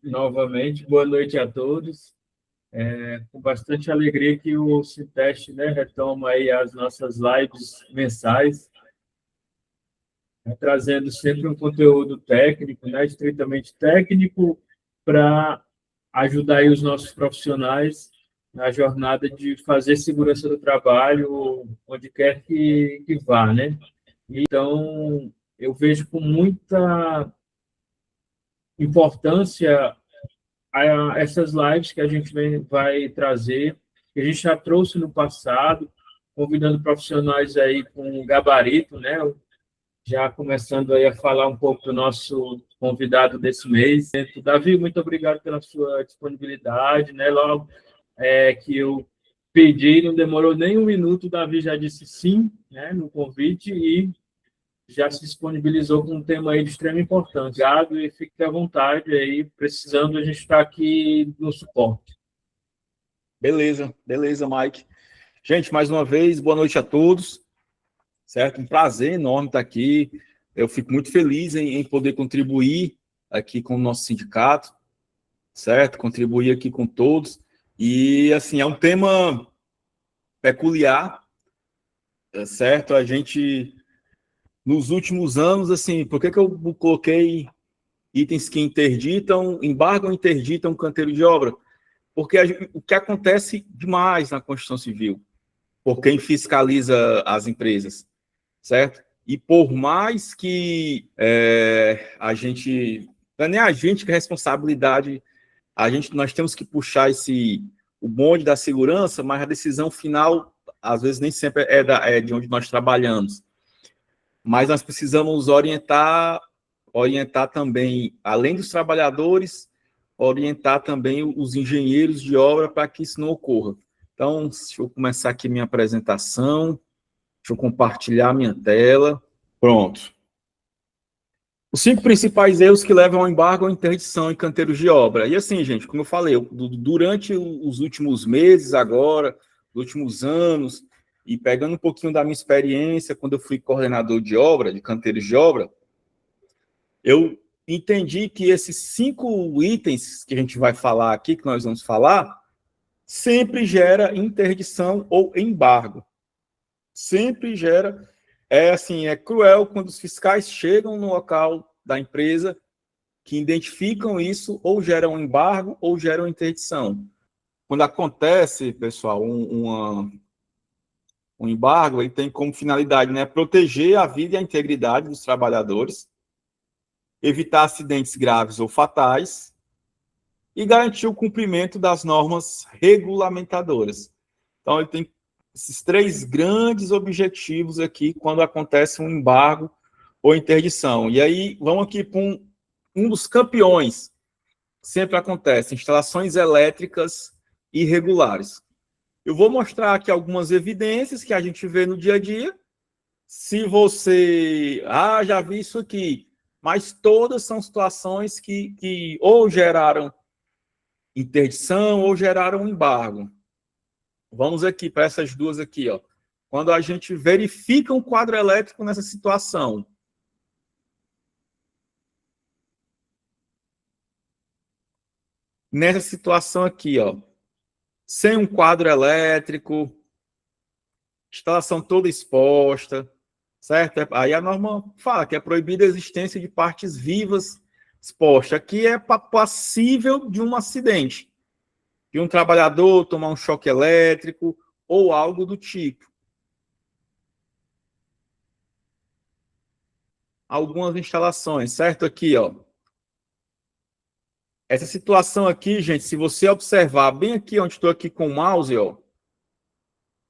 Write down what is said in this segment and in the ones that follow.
novamente. Boa noite a todos. Com bastante alegria que o Citeste, né, retoma aí as nossas lives mensais, né, trazendo sempre um conteúdo técnico, né, estritamente técnico, para ajudar aí os nossos profissionais na jornada de fazer segurança do trabalho onde quer que vá, né? Então, eu vejo com muita importância essas lives que a gente vai trazer, que a gente já trouxe no passado, convidando profissionais aí com gabarito, né? Já começando aí a falar um pouco do nosso convidado desse mês. Davi, muito obrigado pela sua disponibilidade, né? Logo que eu pedi, não demorou nem um minuto, o Davi já disse sim, né, no convite e já se disponibilizou com um tema aí de extrema importância. Obrigado e fique à vontade aí, precisando, a gente está aqui no suporte. Beleza, Mike. Gente, mais uma vez, boa noite a todos, certo? Um prazer enorme estar aqui. Eu fico muito feliz em poder contribuir aqui com o nosso sindicato, certo? Contribuir aqui com todos. E, assim, é um tema peculiar, certo? A gente, nos últimos anos, assim, por que eu coloquei itens que interditam, embargam e interditam o canteiro de obra? Porque o que acontece demais na construção civil, por quem fiscaliza as empresas, certo? E por mais que a gente, não é nem a gente que é responsabilidade, nós temos que puxar o bonde da segurança, mas a decisão final, às vezes, nem sempre é de onde nós trabalhamos. Mas nós precisamos orientar também, além dos trabalhadores, orientar também os engenheiros de obra para que isso não ocorra. Então, deixa eu começar aqui minha apresentação, deixa eu compartilhar minha tela. Pronto. Os 5 principais erros que levam ao embargo ou interdição em canteiros de obra. E assim, gente, como eu falei, durante os últimos meses agora, os últimos anos, e pegando um pouquinho da minha experiência, quando eu fui coordenador de obra, de canteiros de obra, eu entendi que esses 5 itens que a gente vai falar aqui, que nós vamos falar, sempre gera interdição ou embargo. Sempre gera. É cruel quando os fiscais chegam no local da empresa que identificam isso, ou geram um embargo, ou geram interdição. Quando acontece, pessoal, um embargo, ele tem como finalidade, né, proteger a vida e a integridade dos trabalhadores, evitar acidentes graves ou fatais e garantir o cumprimento das normas regulamentadoras. Então, ele tem esses 3 grandes objetivos aqui quando acontece um embargo ou interdição. E aí, vamos aqui para um dos campeões. Sempre acontece, instalações elétricas irregulares. Eu vou mostrar aqui algumas evidências que a gente vê no dia a dia. Se você... já vi isso aqui. Mas todas são situações que ou geraram interdição ou geraram um embargo. Vamos aqui para essas duas aqui, ó. Quando a gente verifica um quadro elétrico nessa situação. Nessa situação aqui, ó. Sem um quadro elétrico, instalação toda exposta, certo? Aí a norma fala que é proibida a existência de partes vivas expostas. Aqui é passível de um acidente, de um trabalhador tomar um choque elétrico ou algo do tipo. Algumas instalações, certo? Aqui, ó. Essa situação aqui, gente, se você observar bem aqui onde estou aqui com o mouse, ó,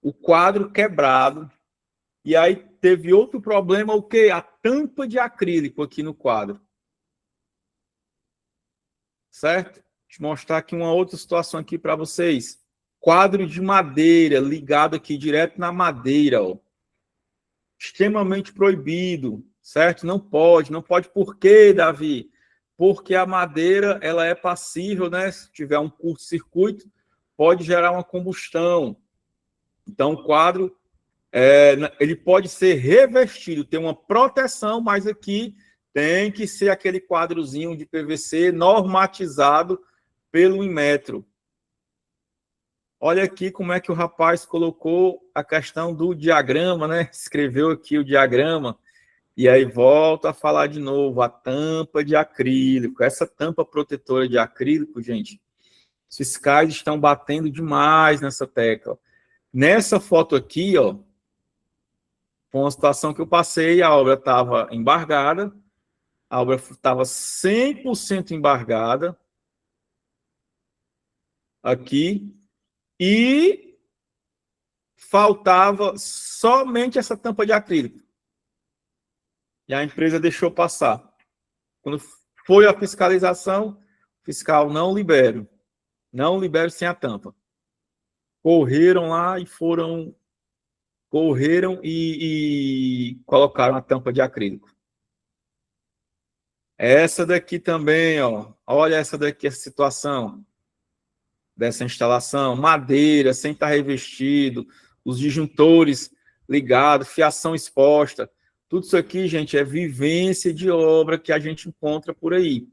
o quadro quebrado, e aí teve outro problema, o quê? A tampa de acrílico aqui no quadro. Certo? Deixa eu mostrar aqui uma outra situação aqui para vocês. Quadro de madeira, ligado aqui direto na madeira, ó. Extremamente proibido, certo? Não pode por quê, Davi? Porque a madeira, ela é passível, né? Se tiver um curto-circuito, pode gerar uma combustão. Então, o quadro, ele pode ser revestido, ter uma proteção, mas aqui tem que ser aquele quadrozinho de PVC normatizado pelo Inmetro. Olha aqui como é que o rapaz colocou a questão do diagrama, né? Escreveu aqui o diagrama. E aí volta a falar de novo, a tampa de acrílico. Essa tampa protetora de acrílico, gente, os fiscais estão batendo demais nessa tecla. Nessa foto aqui, ó, foi uma situação que eu passei, a obra estava embargada, a obra estava 100% embargada aqui, e faltava somente essa tampa de acrílico. E a empresa deixou passar. Quando foi a fiscalização, o fiscal não libera sem a tampa. Correram lá e correram e colocaram a tampa de acrílico. Essa daqui também, ó. Olha essa daqui, a situação dessa instalação. Madeira, sem estar revestido, os disjuntores ligados, fiação exposta. Tudo isso aqui, gente, é vivência de obra que a gente encontra por aí.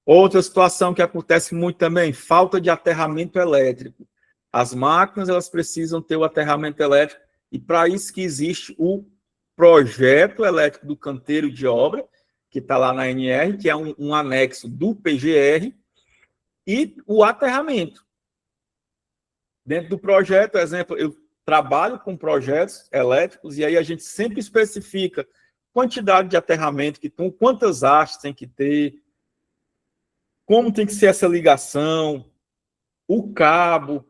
Outra situação que acontece muito também, falta de aterramento elétrico. As máquinas, elas precisam ter o aterramento elétrico, e para isso que existe o projeto elétrico do canteiro de obra, que está lá na NR, que é um anexo do PGR, e o aterramento. Dentro do projeto, por exemplo, eu trabalho com projetos elétricos, e aí a gente sempre especifica quantidade de aterramento que tem, quantas hastes tem que ter, como tem que ser essa ligação, o cabo.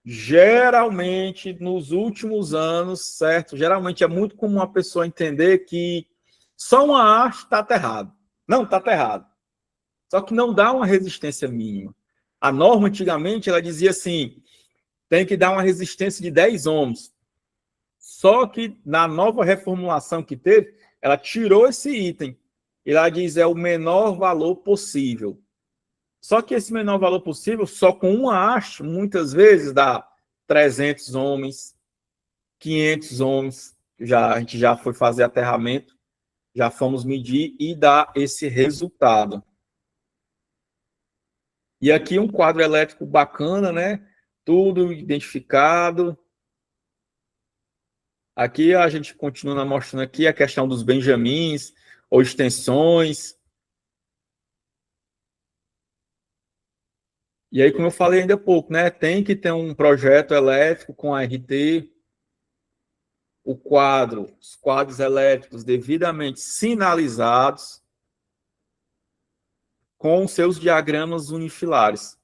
Geralmente, nos últimos anos, certo? Geralmente é muito comum a pessoa entender que só uma haste está aterrado. Não, está aterrado. Só que não dá uma resistência mínima. A norma, antigamente, ela dizia assim, tem que dar uma resistência de 10 ohms. Só que na nova reformulação que teve, ela tirou esse item. E ela diz é o menor valor possível. Só que esse menor valor possível, só com uma haste, muitas vezes dá 300 ohms, 500 ohms. A gente já foi fazer aterramento, já fomos medir e dá esse resultado. E aqui um quadro elétrico bacana, né? Tudo identificado. Aqui a gente continua mostrando aqui a questão dos benjamins ou extensões. E aí, como eu falei ainda há pouco, né? Tem que ter um projeto elétrico com a RT, os quadros elétricos devidamente sinalizados com seus diagramas unifilares.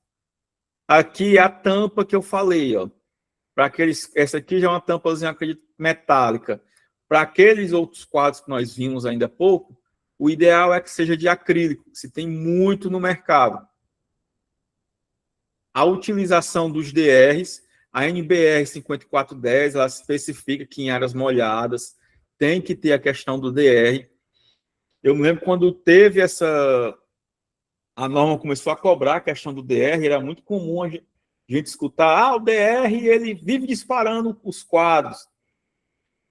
Aqui é a tampa que eu falei, ó. Para aqueles, essa aqui já é uma tampazinha, acredito, metálica. Para aqueles outros quadros que nós vimos ainda há pouco, o ideal é que seja de acrílico, que se tem muito no mercado. A utilização dos DRs, a NBR 5410, ela especifica que em áreas molhadas tem que ter a questão do DR. Eu me lembro quando teve a norma começou a cobrar a questão do DR, era muito comum a gente escutar, o DR ele vive disparando os quadros.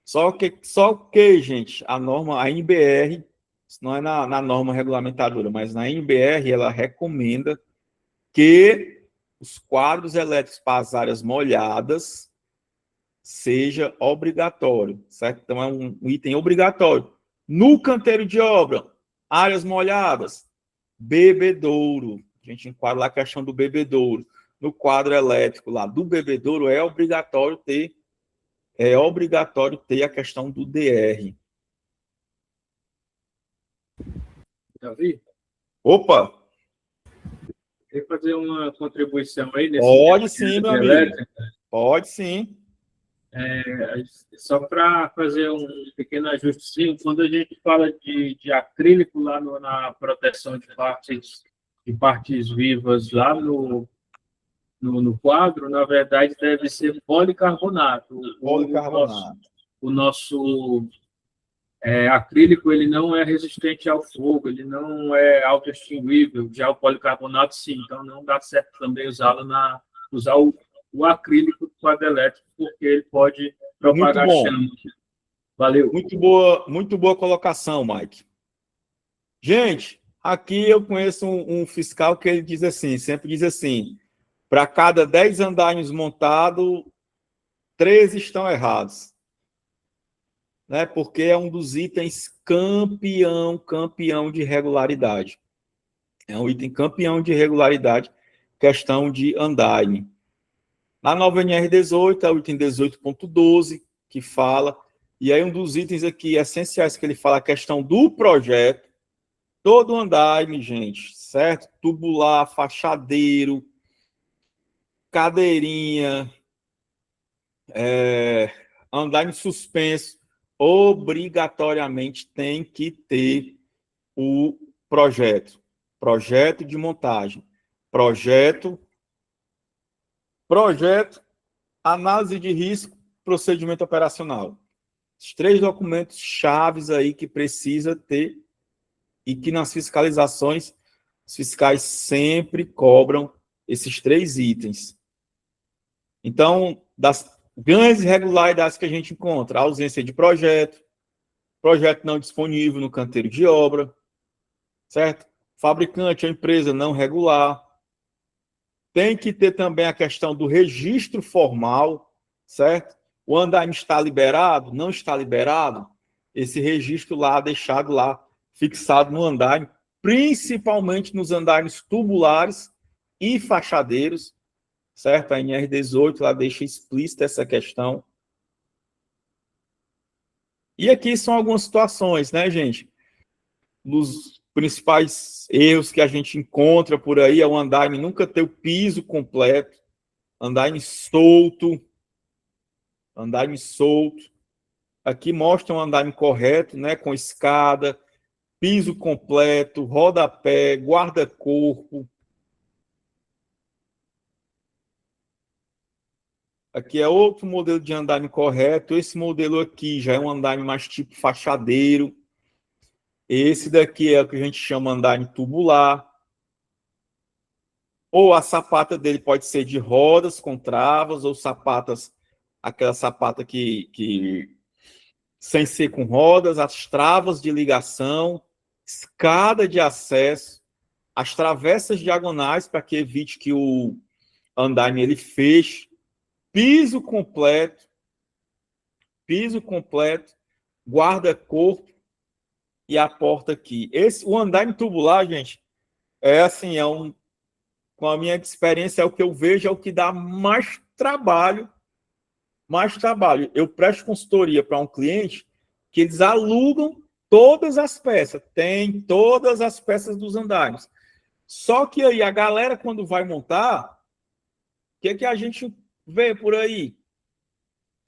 Só que, gente, a norma, a NBR, isso não é na norma regulamentadora, mas na NBR ela recomenda que os quadros elétricos para as áreas molhadas seja obrigatório, certo? Então, é um item obrigatório. No canteiro de obra, áreas molhadas, bebedouro. A gente enquadra lá a questão do bebedouro. No quadro elétrico lá do bebedouro, é obrigatório ter a questão do DR. Davi? Opa! Quer fazer uma contribuição aí nesse Pode sim, meu amigo. Pode sim. Só para fazer um pequeno ajuste, quando a gente fala de acrílico lá na proteção de partes vivas lá no quadro, na verdade deve ser policarbonato. O nosso acrílico ele não é resistente ao fogo, ele não é autoextinguível. Já o policarbonato sim, então não dá certo também usar o acrílico do quadro elétrico, porque ele pode propagar chama. Valeu. Muito boa colocação, Mike. Gente, aqui eu conheço um fiscal que ele diz assim, sempre diz assim, para cada 10 andaimes montados, 13 estão errados. Né? Porque é um dos itens campeão de regularidade. É um item campeão de regularidade, questão de andaime. Na nova NR18, é o item 18.12, que fala, e aí um dos itens aqui essenciais que ele fala, a questão do projeto, todo andaime, gente, certo? Tubular, fachadeiro, cadeirinha, andaime suspenso, obrigatoriamente tem que ter o projeto de montagem, projeto, análise de risco, procedimento operacional. Os 3 documentos chaves aí que precisa ter e que nas fiscalizações os fiscais sempre cobram esses 3 itens. Então, das grandes irregularidades que a gente encontra, a ausência de projeto não disponível no canteiro de obra, certo? Fabricante ou empresa não regular. Tem que ter também a questão do registro formal, certo? O andaime está liberado? Não está liberado? Esse registro lá, deixado lá, fixado no andaime, principalmente nos andaimes tubulares e fachadeiros, certo? A NR18 lá deixa explícita essa questão. E aqui são algumas situações, né, gente? Dos principais erros que a gente encontra por aí é o andaime nunca ter o piso completo, andaime solto. Aqui mostra um andaime correto, né, com escada, piso completo, rodapé, guarda-corpo. Aqui é outro modelo de andaime correto. Esse modelo aqui já é um andaime mais tipo fachadeiro. Esse daqui é o que a gente chama andaime tubular. Ou a sapata dele pode ser de rodas com travas, ou sapatas, aquela sapata que sem ser com rodas, as travas de ligação, escada de acesso, as travessas diagonais para que evite que o andaime ele feche, piso completo, guarda-corpo e a porta aqui. O andaime tubular, gente, é assim, com a minha experiência, é o que eu vejo, é o que dá mais trabalho. Eu presto consultoria para um cliente que eles alugam todas as peças, tem todas as peças dos andaimes. Só que aí a galera, quando vai montar, o que a gente vê por aí?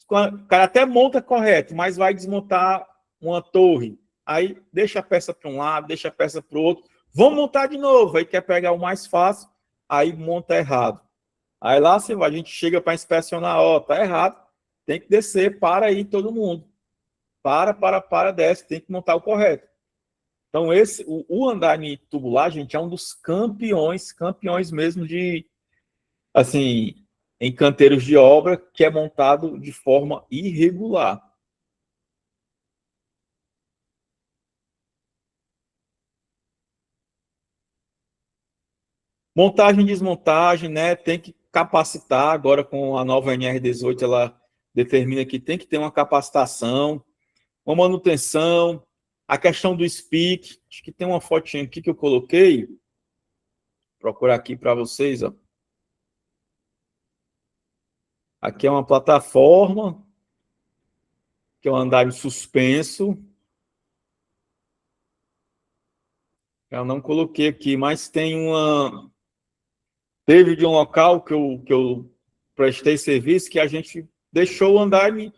O cara até monta correto, mas vai desmontar uma torre. Aí deixa a peça para um lado, deixa a peça para o outro. Vamos montar de novo. Aí quer pegar o mais fácil, aí monta errado. Aí lá a gente chega para inspecionar, ó, tá errado, tem que descer, para aí todo mundo. Desce, tem que montar o correto. Então, o andaime tubular, gente, é um dos campeões mesmo de, assim, em canteiros de obra, que é montado de forma irregular. Montagem e desmontagem, né? Tem que capacitar. Agora, com a nova NR18, ela determina que tem que ter uma capacitação, uma manutenção, a questão do SPIC. Acho que tem uma fotinha aqui que eu coloquei. Vou procurar aqui para vocês, ó. Aqui é uma plataforma, que é um andaime suspenso. Eu não coloquei aqui, mas tem uma. Teve de um local que eu prestei serviço que a gente deixou o andaime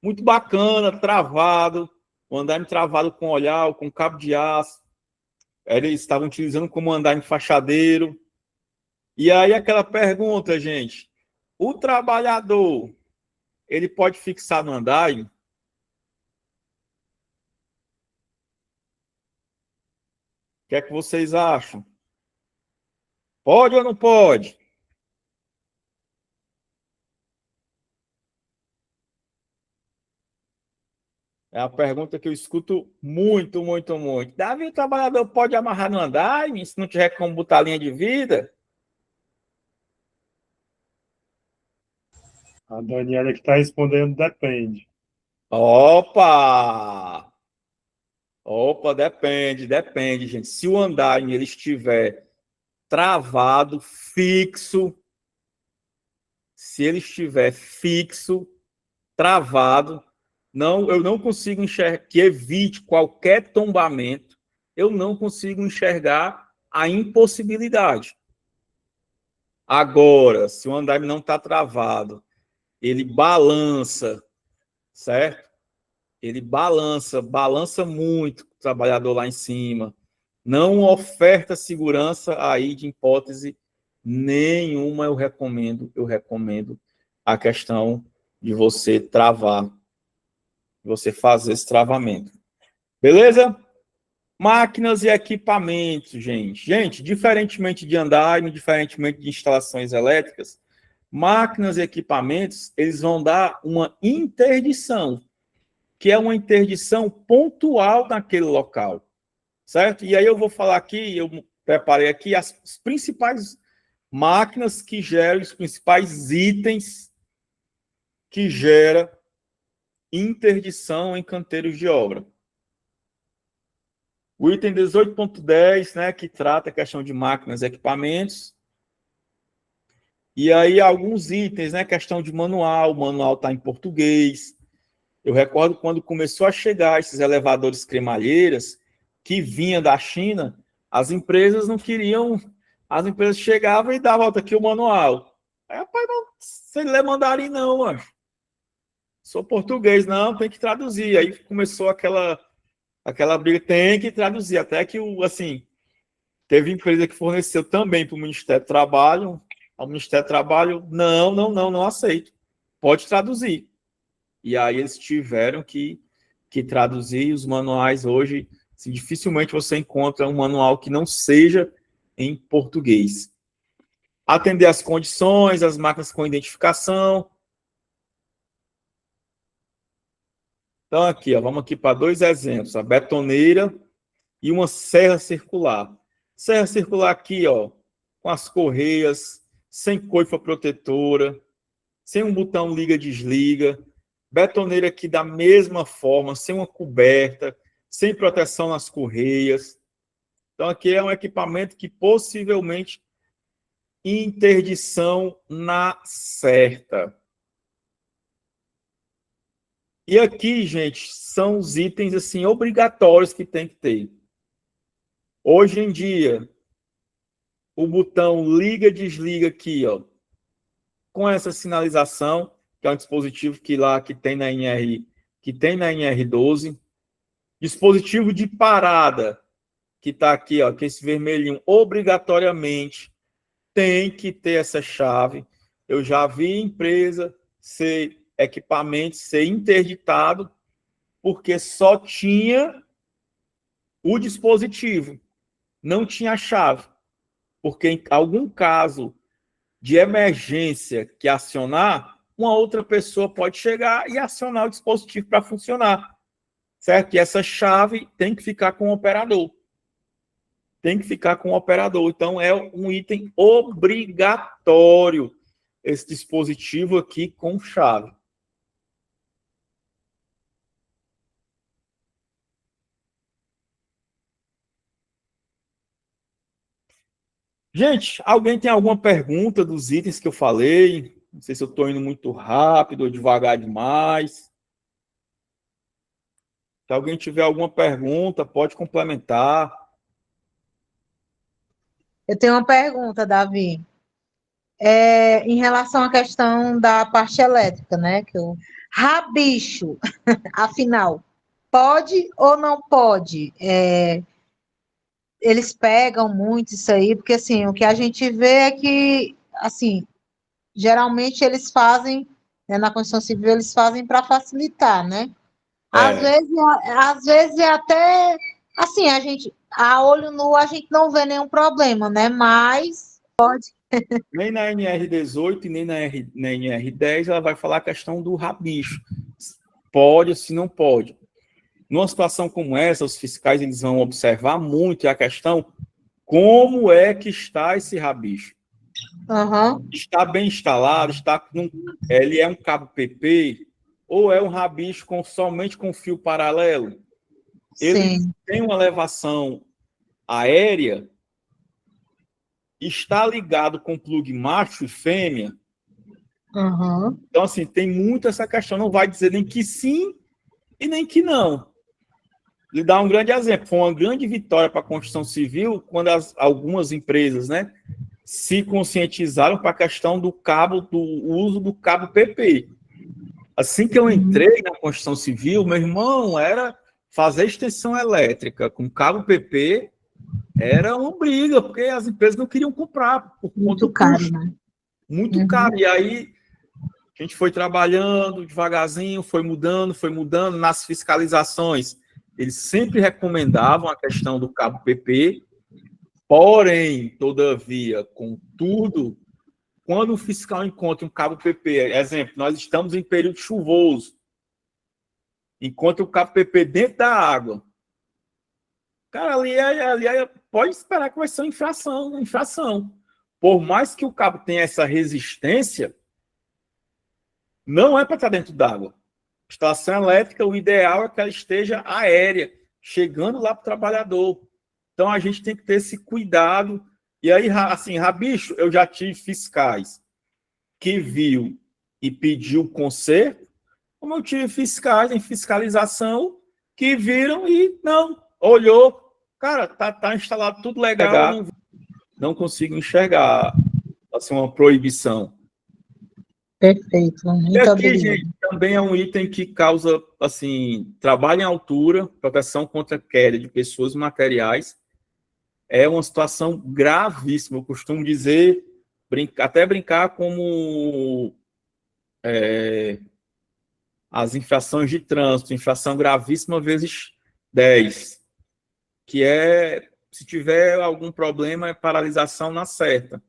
muito bacana, travado, o andaime travado com olhar, com cabo de aço. Eles estavam utilizando como andaime fachadeiro. E aí aquela pergunta, gente: o trabalhador, ele pode fixar no andaime? O que é que vocês acham? Pode ou não pode? É a pergunta que eu escuto muito, muito, muito. Davi, o trabalhador pode amarrar no andaime se não tiver como botar linha de vida? A Daniela que está respondendo depende. Opa! Opa, depende, gente. Se o andaime ele estiver travado, fixo, se ele estiver fixo, travado, não, eu não consigo enxergar, que evite qualquer tombamento, eu não consigo enxergar a impossibilidade. Agora, se o andaime não está travado, ele balança, certo? Ele balança muito o trabalhador lá em cima. Não oferta segurança aí de hipótese nenhuma, eu recomendo a questão de você travar, você fazer esse travamento. Beleza? Máquinas e equipamentos, gente. Gente, diferentemente de andaime, diferentemente de instalações elétricas, máquinas e equipamentos, eles vão dar uma interdição, que é uma interdição pontual naquele local, certo? E aí eu vou falar aqui, eu preparei aqui as principais máquinas que geram, os principais itens que gera interdição em canteiros de obra. O item 18.10, né, que trata a questão de máquinas e equipamentos. E aí alguns itens, né, questão de manual, o manual está em português. Eu recordo quando começou a chegar esses elevadores cremalheiras que vinham da China, as empresas não queriam, as empresas chegavam e davam aqui o manual. Aí, rapaz, não, você lê mandarim não, mano. Sou português, não, tem que traduzir. Aí começou aquela briga, tem que traduzir, até que, assim, teve empresa que forneceu também para o Ministério do Trabalho, ao Ministério do Trabalho, não aceito, pode traduzir. E aí eles tiveram que traduzir os manuais hoje, assim, dificilmente você encontra um manual que não seja em português. Atender as condições, as máquinas com identificação. Então, aqui, ó, vamos aqui para 2 exemplos, a betoneira e uma serra circular. Serra circular aqui, ó, com as correias, sem coifa protetora, sem um botão liga-desliga. Betoneira aqui da mesma forma, sem uma coberta, sem proteção nas correias. Então, aqui é um equipamento que possivelmente interdição na certa. E aqui, gente, são os itens assim obrigatórios que tem que ter. Hoje em dia, o botão liga-desliga aqui, ó, com essa sinalização, que é um dispositivo que tem na NR12. Dispositivo de parada, que está aqui, ó, que esse vermelhinho, obrigatoriamente tem que ter essa chave. Eu já vi empresa equipamento ser interditado porque só tinha o dispositivo, não tinha a chave. Porque em algum caso de emergência que acionar, uma outra pessoa pode chegar e acionar o dispositivo para funcionar. Certo? E essa chave tem que ficar com o operador. Tem que ficar com o operador. Então, é um item obrigatório esse dispositivo aqui com chave. Gente, alguém tem alguma pergunta dos itens que eu falei? Não sei se eu estou indo muito rápido ou devagar demais. Se alguém tiver alguma pergunta, pode complementar. Eu tenho uma pergunta, Davi. Em relação à questão da parte elétrica, né? Rabicho, afinal, pode ou não pode? Eles pegam muito isso aí, porque assim, o que a gente vê é que, assim, geralmente eles fazem, né, na construção civil, eles fazem para facilitar, né? Às vezes é até, assim, a olho nu, a gente não vê nenhum problema, né? Mas pode. Nem na NR18 e nem na NR10 ela vai falar a questão do rabicho. Pode ou se não pode. Numa situação como essa, os fiscais eles vão observar muito a questão como é que está esse rabicho. Aham. Está bem instalado, ele é um cabo PP ou é um rabicho somente com fio paralelo? Ele Sim. tem uma elevação aérea, está ligado com plug macho e fêmea. Aham. Então, assim, tem muito essa questão. Não vai dizer nem que sim e nem que não. Lhe dá um grande exemplo. Foi uma grande vitória para a construção civil quando algumas empresas, né, se conscientizaram para a questão do uso do cabo PP. Assim que eu entrei na construção civil, meu irmão, era fazer extensão elétrica com cabo PP, era uma briga, porque as empresas não queriam comprar por conta Muito do caro, custo. né? Muito caro. E aí a gente foi trabalhando devagarzinho, foi mudando nas fiscalizações. Eles sempre recomendavam a questão do cabo PP, porém, todavia, contudo, quando o fiscal encontra um cabo PP, exemplo, nós estamos em período chuvoso, encontra o cabo PP dentro da água, cara, pode esperar que vai ser uma infração. Por mais que o cabo tenha essa resistência, não é para estar dentro d'água. Instalação elétrica, o ideal é que ela esteja aérea, chegando lá para o trabalhador. Então, a gente tem que ter esse cuidado. E aí, assim, rabicho, eu já tive fiscais que viu e pediu conserto, como eu tive fiscais em fiscalização que viram e não, olhou, cara, tá instalado tudo legal, não consigo enxergar assim, uma proibição. Perfeito. E Muito aqui, obrigada. gente, também é um item que causa, assim, trabalho em altura, proteção contra queda de pessoas e materiais. É uma situação gravíssima. Eu costumo dizer, até brincar como as infrações de trânsito, infração gravíssima vezes 10, que é, se tiver algum problema, é paralisação na certa.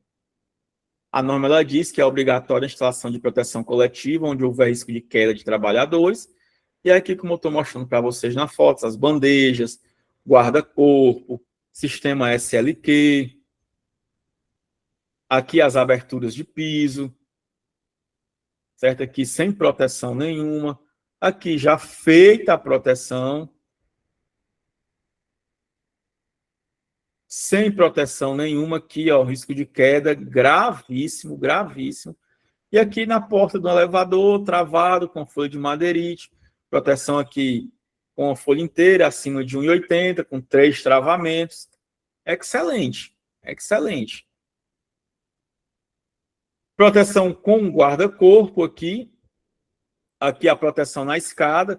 A norma ela diz que é obrigatória a instalação de proteção coletiva, onde houver risco de queda de trabalhadores. E aqui, como eu estou mostrando para vocês na foto, as bandejas, guarda-corpo, sistema SLQ, aqui as aberturas de piso, certo? Aqui sem proteção nenhuma. Aqui já feita a proteção, sem proteção nenhuma, aqui, ó, risco de queda gravíssimo, gravíssimo. E aqui na porta do elevador, travado com folha de madeirite, proteção aqui com a folha inteira, acima de 1,80, com 3 travamentos. Excelente, excelente. Proteção com guarda-corpo aqui. Aqui a proteção na escada,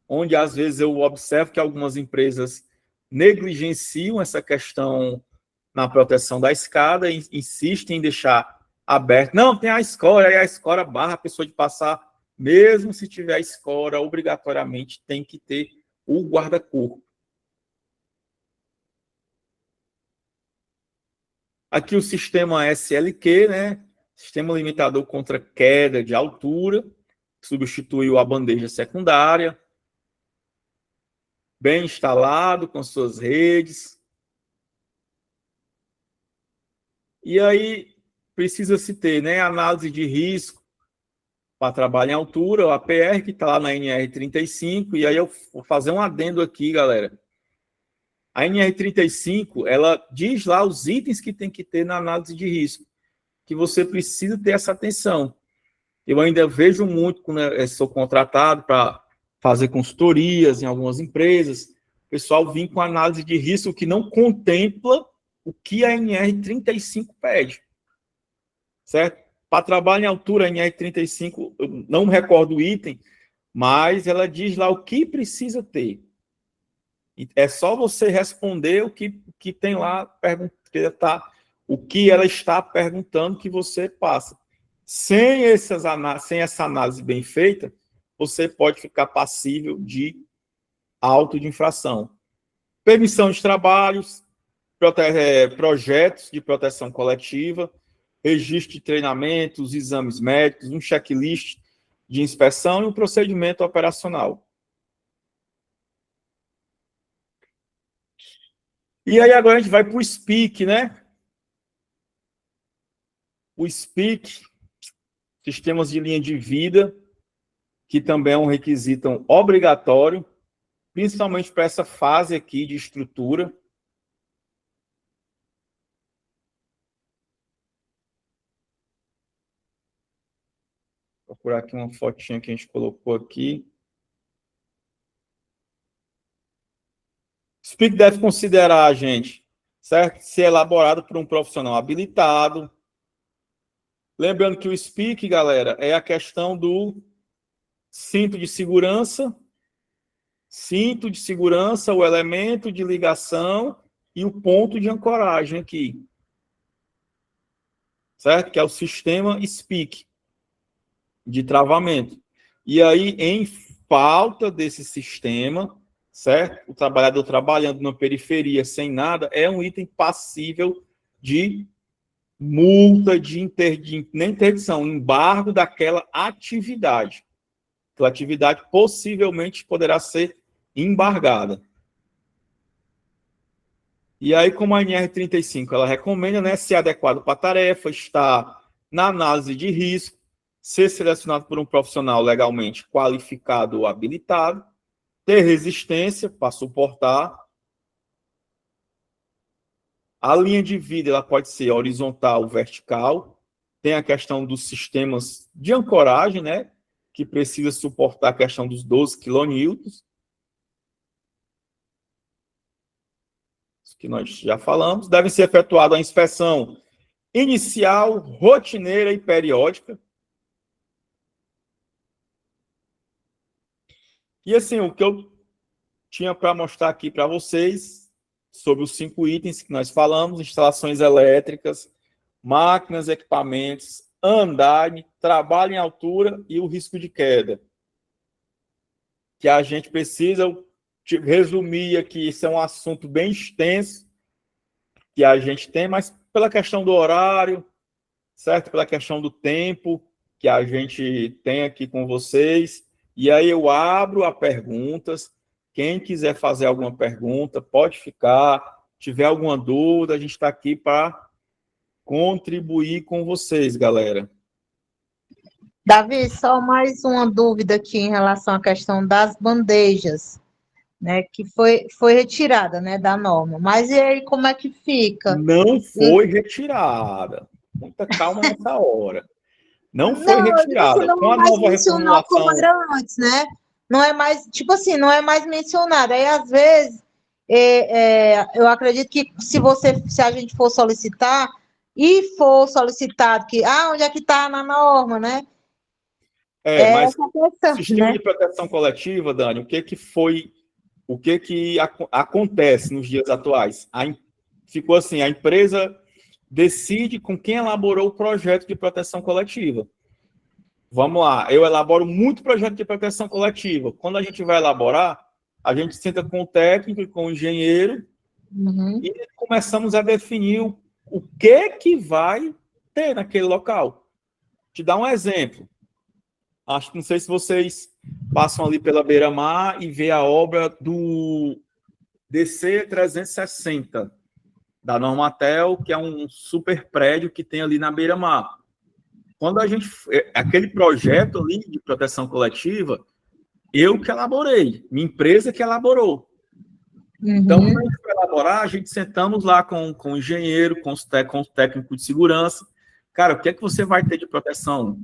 onde às vezes eu observo que algumas empresas negligenciam essa questão na proteção da escada e insistem em deixar aberto. Não, tem a escora, aí a escora barra a pessoa de passar. Mesmo se tiver a escora, obrigatoriamente tem que ter o guarda-corpo. Aqui o sistema SLQ, né? Sistema limitador contra queda de altura, substituiu a bandeja secundária, bem instalado com suas redes. E aí precisa-se ter, né, análise de risco para trabalho em altura, o APR, que está lá na NR35, e aí eu vou fazer um adendo aqui, galera. A NR35, ela diz lá os itens que tem que ter na análise de risco, que você precisa ter essa atenção. Eu ainda vejo muito, quando eu sou contratado para fazer consultorias em algumas empresas, o pessoal vem com análise de risco que não contempla o que a NR35 pede. Certo? Para trabalho em altura, a NR35, eu não me recordo o item, mas ela diz lá o que precisa ter. É só você responder o que tem lá, o que ela está perguntando que você passa. Sem essa análise bem feita, você pode ficar passível de auto de infração. Permissão de trabalhos, projetos de proteção coletiva, registro de treinamentos, exames médicos, um checklist de inspeção e um procedimento operacional. E aí agora a gente vai para o SPIC, né? O SPIC, sistemas de linha de vida, que também é um requisito obrigatório, principalmente para essa fase aqui de estrutura. Vou procurar aqui uma fotinha que a gente colocou aqui. O SPIC deve considerar, gente, certo? Ser elaborado por um profissional habilitado. Lembrando que o SPIC, galera, é a questão do cinto de segurança, o elemento de ligação e o ponto de ancoragem aqui. Certo? Que é o sistema SPIC de travamento. E aí, em falta desse sistema, certo? O trabalhador trabalhando na periferia sem nada é um item passível de multa, nem interdição, embargo daquela atividade. Aquela atividade possivelmente poderá ser embargada. E aí, como a NR35, ela recomenda, né, ser adequado para a tarefa, estar na análise de risco, ser selecionado por um profissional legalmente qualificado ou habilitado, ter resistência para suportar. A linha de vida ela pode ser horizontal ou vertical. Tem a questão dos sistemas de ancoragem, né, que precisa suportar a questão dos 12 quilonewtons, que nós já falamos. Deve ser efetuada a inspeção inicial, rotineira e periódica. E assim, o que eu tinha para mostrar aqui para vocês sobre os 5 itens que nós falamos: instalações elétricas, máquinas, equipamentos, andaime, trabalho em altura e o risco de queda. Que a gente precisa resumir aqui, isso é um assunto bem extenso que a gente tem, mas pela questão do horário, certo? Pela questão do tempo que a gente tem aqui com vocês. E aí eu abro a perguntas. Quem quiser fazer alguma pergunta, pode ficar. Tiver alguma dúvida, a gente está aqui para contribuir com vocês, galera. Davi, só mais uma dúvida aqui em relação à questão das bandejas, né, que foi retirada, né, da norma. Mas e aí, como é que fica? Não foi retirada. Muita calma nessa hora. Não foi retirada. Não Com é a mais nova mencionado como reformulação... era antes, né? Não é mais, tipo assim, não é mais mencionado. Aí, às vezes, eu acredito que se a gente for solicitar, e for solicitado que, onde é que está na norma, né? Mas essa questão, sistema né? de proteção coletiva, Dani, o que acontece nos dias atuais? Ficou assim, a empresa decide com quem elaborou o projeto de proteção coletiva. Vamos lá, eu elaboro muito projeto de proteção coletiva. Quando a gente vai elaborar, a gente senta com o técnico e com o engenheiro e começamos a definir o que vai ter naquele local. Te dar um exemplo. Acho que não sei se vocês passam ali pela beira-mar e vê a obra do DC 360, da Normatel, que é um super prédio que tem ali na beira-mar. Quando a gente... Aquele projeto ali de proteção coletiva, eu que elaborei, minha empresa que elaborou. Então, quando a gente vai elaborar, a gente sentamos lá com o engenheiro, com o técnico de segurança. Cara, o que é que você vai ter de proteção?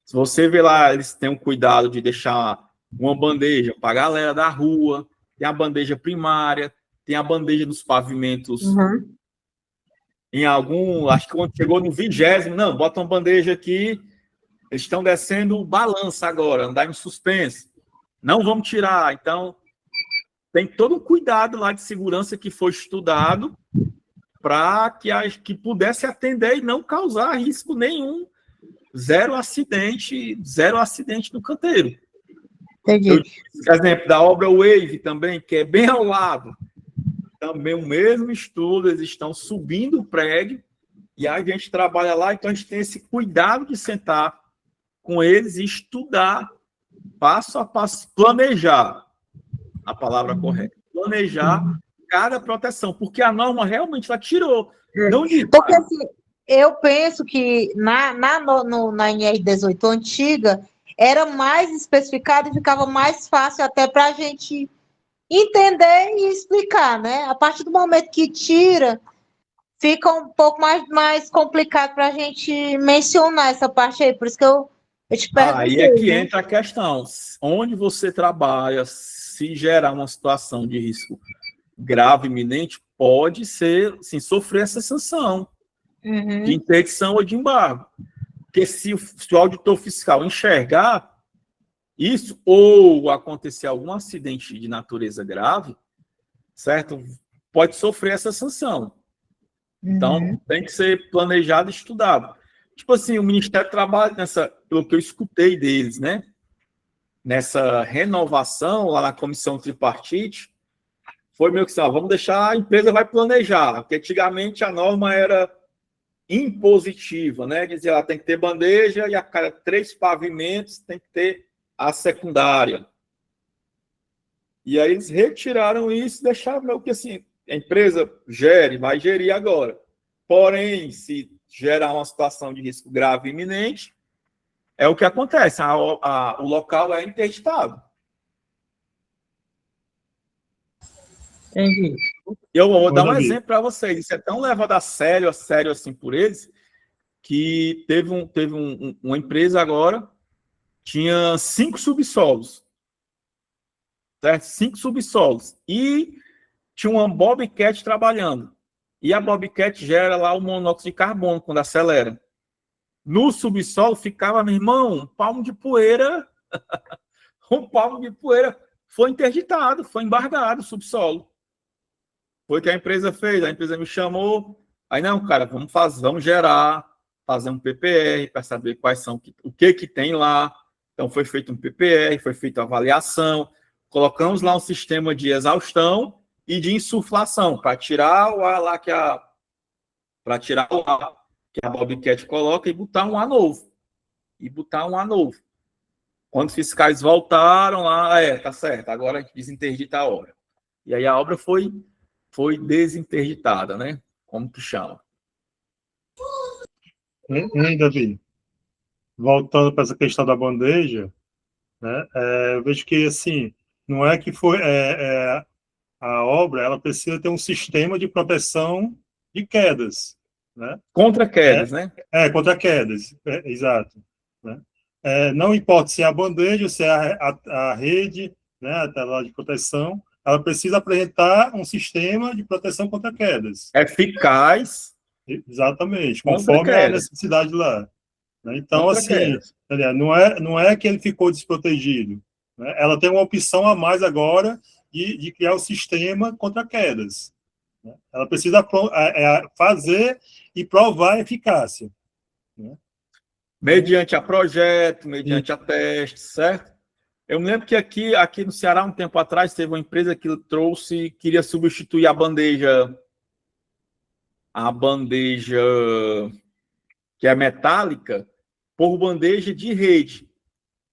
Se você vê lá, eles têm um cuidado de deixar uma bandeja para a galera da rua, tem a bandeja primária, tem a bandeja dos pavimentos. Em algum, acho que quando chegou no 20º, não, bota uma bandeja aqui, eles estão descendo balança agora, andar em suspenso. Não vamos tirar. Então, tem todo um cuidado lá de segurança que foi estudado para que pudesse atender e não causar risco nenhum. Zero acidente no canteiro. Entendi. Exemplo da obra Wave também, que é bem ao lado. Também o mesmo estudo, eles estão subindo o prédio e a gente trabalha lá, então a gente tem esse cuidado de sentar com eles e estudar passo a passo, planejar, a palavra correta, planejar cada proteção, porque a norma realmente ela tirou. Não diz, Porque assim, eu penso que na NR18 antiga era mais especificado e ficava mais fácil até para a gente entender e explicar, né? A partir do momento que tira, fica um pouco mais complicado para a gente mencionar essa parte aí. Por isso que eu te aí perguntei, é que né? entra a questão. Onde você trabalha, se gerar uma situação de risco grave, iminente, pode ser, assim, sofrer essa sanção de interdição ou de embargo. Porque se o auditor fiscal enxergar isso, ou acontecer algum acidente de natureza grave, certo? Pode sofrer essa sanção. Então, tem que ser planejado e estudado. Tipo assim, o Ministério trabalha pelo que eu escutei deles, né? Nessa renovação lá na comissão tripartite, foi meio que assim, ó, vamos deixar, a empresa vai planejar, porque antigamente a norma era impositiva, né? Dizia, ela tem que ter bandeja e a cada 3 pavimentos tem que ter a secundária. E aí eles retiraram isso e deixaram meio que assim, a empresa vai gerir agora. Porém, se gerar uma situação de risco grave e iminente, é o que acontece, o local é interditado. Entendi. Eu vou dar um Davi. exemplo para vocês. Isso é tão levado a sério assim por eles, que teve uma empresa agora, tinha 5 subsolos, certo? 5 subsolos. E tinha uma Bobcat trabalhando. E a Bobcat gera lá o monóxido de carbono quando acelera. No subsolo ficava, meu irmão, um palmo de poeira. Um palmo de poeira. Foi interditado, foi embargado o subsolo. Foi o que a empresa fez. A empresa me chamou. Aí, não, cara, vamos gerar, fazer um PPR para saber quais são, o que tem lá. Então, foi feito um PPR, foi feita a avaliação. Colocamos lá um sistema de exaustão e de insuflação para tirar o ar lá que a Bobcat coloca e botar um ar novo. Quando os fiscais voltaram lá, tá certo, agora a gente desinterdita a obra. E aí a obra foi desinterditada, né? Como que chama? Hein, Davi? Voltando para essa questão da bandeja, né? Eu vejo que assim, não é que foi a obra, ela precisa ter um sistema de proteção de quedas, né? Contra quedas, né? Contra quedas, exato. Né? Não importa se é a bandeja, se é a rede, né, a tela de proteção, ela precisa apresentar um sistema de proteção contra quedas. Eficaz. Exatamente, conforme a necessidade lá. Né? Então, contra assim, quedas. não é que ele ficou desprotegido. Né? Ela tem uma opção a mais agora de criar o sistema contra quedas. Né? Ela precisa fazer e provar a eficácia. Né? Mediante a projeto, mediante a teste, certo? Eu me lembro que aqui no Ceará, um tempo atrás, teve uma empresa que queria substituir a bandeja que é metálica por bandeja de rede.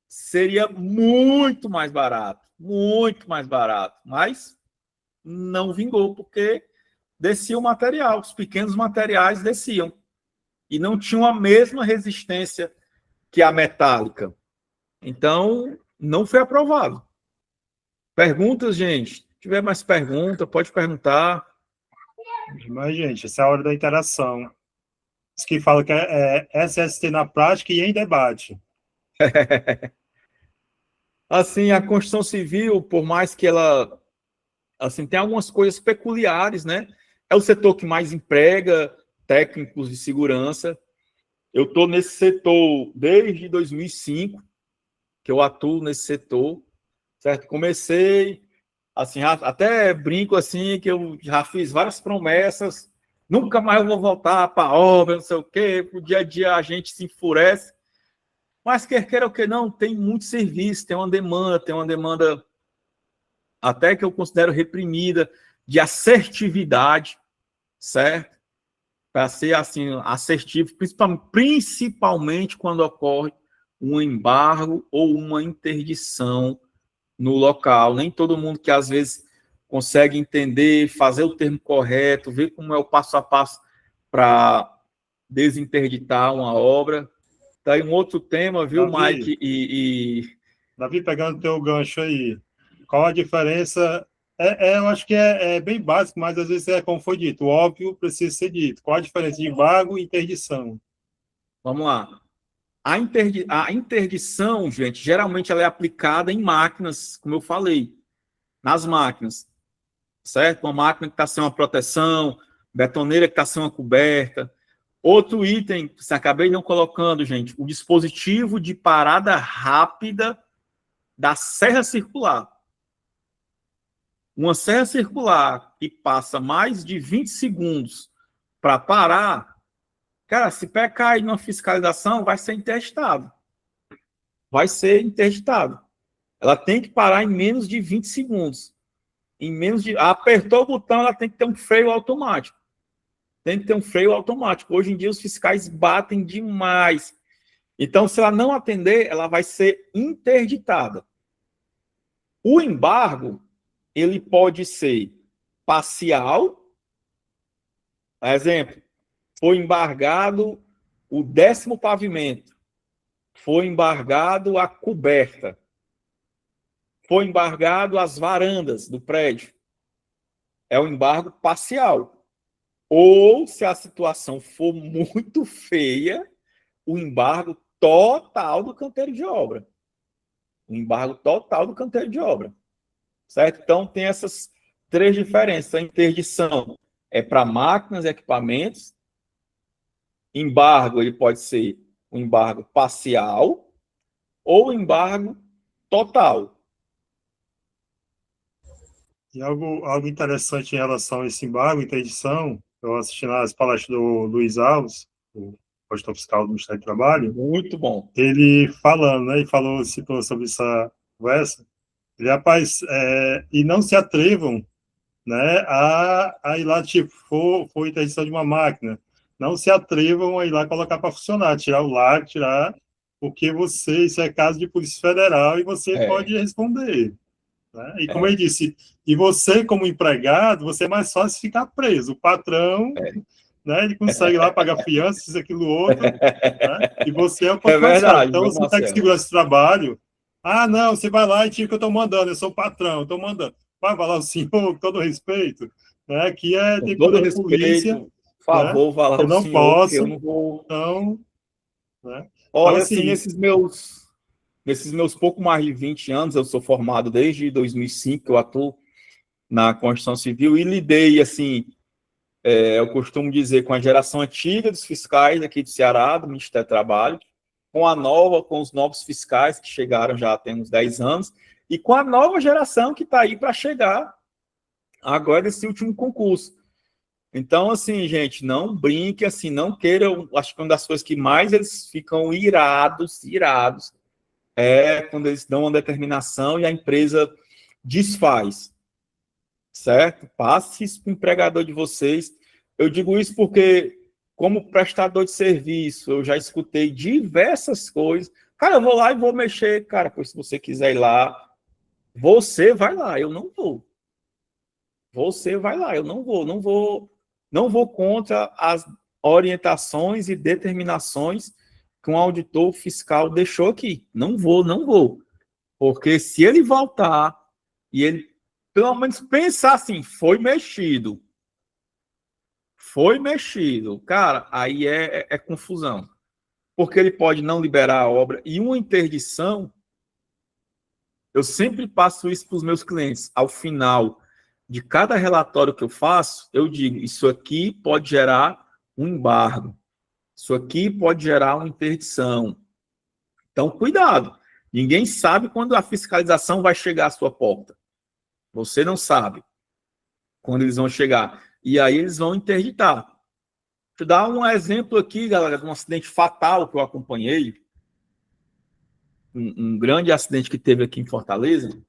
Seria muito mais barato, mas não vingou, porque descia o material, os pequenos materiais desciam. E não tinham a mesma resistência que a metálica. Então, não foi aprovado. Perguntas, gente? Se tiver mais pergunta, pode perguntar. Mas, gente, essa é a hora da interação. Diz que fala que é SST na prática e em debate. Assim, a Constituição Civil, por mais que ela assim, tem algumas coisas peculiares, né? É o setor que mais emprega técnicos de segurança. Eu estou nesse setor desde 2005, que eu atuo nesse setor, certo? Comecei, assim, até brinco assim, que eu já fiz várias promessas, nunca mais eu vou voltar para a obra, não sei o quê, o dia a dia a gente se enfurece, mas quer queira ou que não, tem muito serviço, tem uma demanda até que eu considero reprimida, de assertividade, certo? Para ser assim, assertivo, principalmente quando ocorre um embargo ou uma interdição no local. Nem todo mundo que, às vezes, consegue entender, fazer o termo correto, ver como é o passo a passo para desinterditar uma obra. Tá aí um outro tema, viu, Davi, Mike? Davi, pegando o teu gancho aí, qual a diferença? Eu acho que é bem básico, mas às vezes é como foi dito, o óbvio precisa ser dito. Qual a diferença de embargo e interdição? Vamos lá. A interdição, gente, geralmente ela é aplicada em máquinas, como eu falei, nas máquinas, certo? Uma máquina que está sem uma proteção, betoneira que está sem uma coberta. Outro item que você acabei não colocando, gente, o dispositivo de parada rápida da serra circular. Uma serra circular que passa mais de 20 segundos para parar, cara, se pecar aí numa fiscalização, vai ser interditado. Vai ser interditado. Ela tem que parar em menos de 20 segundos. Apertou o botão, ela tem que ter um freio automático. Tem que ter um freio automático. Hoje em dia, os fiscais batem demais. Então, se ela não atender, ela vai ser interditada. O embargo, ele pode ser parcial. Exemplo, foi embargado o 10º pavimento. Foi embargado a coberta. Foi embargado as varandas do prédio. É um embargo parcial. Ou, se a situação for muito feia, o embargo total do canteiro de obra. O embargo total do canteiro de obra. Certo? Então, tem essas 3 diferenças. A interdição é para máquinas e equipamentos. Embargo, ele pode ser um embargo parcial ou embargo total. E algo interessante em relação a esse embargo, interdição, eu assisti nas palestras do Luiz Alves, o gestor fiscal do Ministério do Trabalho, Muito bom. ele falando, né, citou sobre essa conversa, ele, rapaz, e não se atrevam, né, a ir lá, tipo, for interdição de uma máquina, não se atrevam a ir lá colocar para funcionar, tirar o lar, porque isso é caso de Polícia Federal e você pode responder. Né? E como ele disse, e você, como empregado, você é mais fácil ficar preso. O patrão, né, ele consegue lá pagar fiança, isso, aquilo, outro, né? E você é o quanto mais fácil. Então, você tem que segurar esse trabalho. Ah, não, você vai lá e tira que eu estou mandando, eu sou o patrão, eu estou mandando. Vai falar o senhor, com todo respeito, né? Aqui tem poder de polícia. Por favor, Né? vá lá Eu o não senhor, posso, porque eu não vou... então, né? Olha, Então, assim, nesses meus pouco mais de 20 anos, eu sou formado desde 2005, eu atuo na construção civil e lidei, assim, eu costumo dizer, com a geração antiga dos fiscais aqui do Ceará, do Ministério do Trabalho, com os novos fiscais que chegaram já tem uns 10 anos, e com a nova geração que está aí para chegar agora nesse último concurso. Então, assim, gente, não brinque, assim, não queiram, acho que uma das coisas que mais eles ficam irados, é quando eles dão uma determinação e a empresa desfaz, certo? Passe isso para o empregador de vocês. Eu digo isso porque, como prestador de serviço, eu já escutei diversas coisas. Cara, eu vou lá e vou mexer. Cara, pois se você quiser ir lá, você vai lá, eu não vou. Você vai lá, eu não vou contra as orientações e determinações que um auditor fiscal deixou aqui. Não vou. Porque se ele voltar e ele, pelo menos, pensar assim, foi mexido, cara, aí é confusão. Porque ele pode não liberar a obra. E uma interdição, eu sempre passo isso para os meus clientes. Ao final de cada relatório que eu faço, eu digo, isso aqui pode gerar um embargo. Isso aqui pode gerar uma interdição. Então, cuidado. Ninguém sabe quando a fiscalização vai chegar à sua porta. Você não sabe quando eles vão chegar. E aí eles vão interditar. Deixa eu dar um exemplo aqui, galera, de um acidente fatal que eu acompanhei. Um grande acidente que teve aqui em Fortaleza.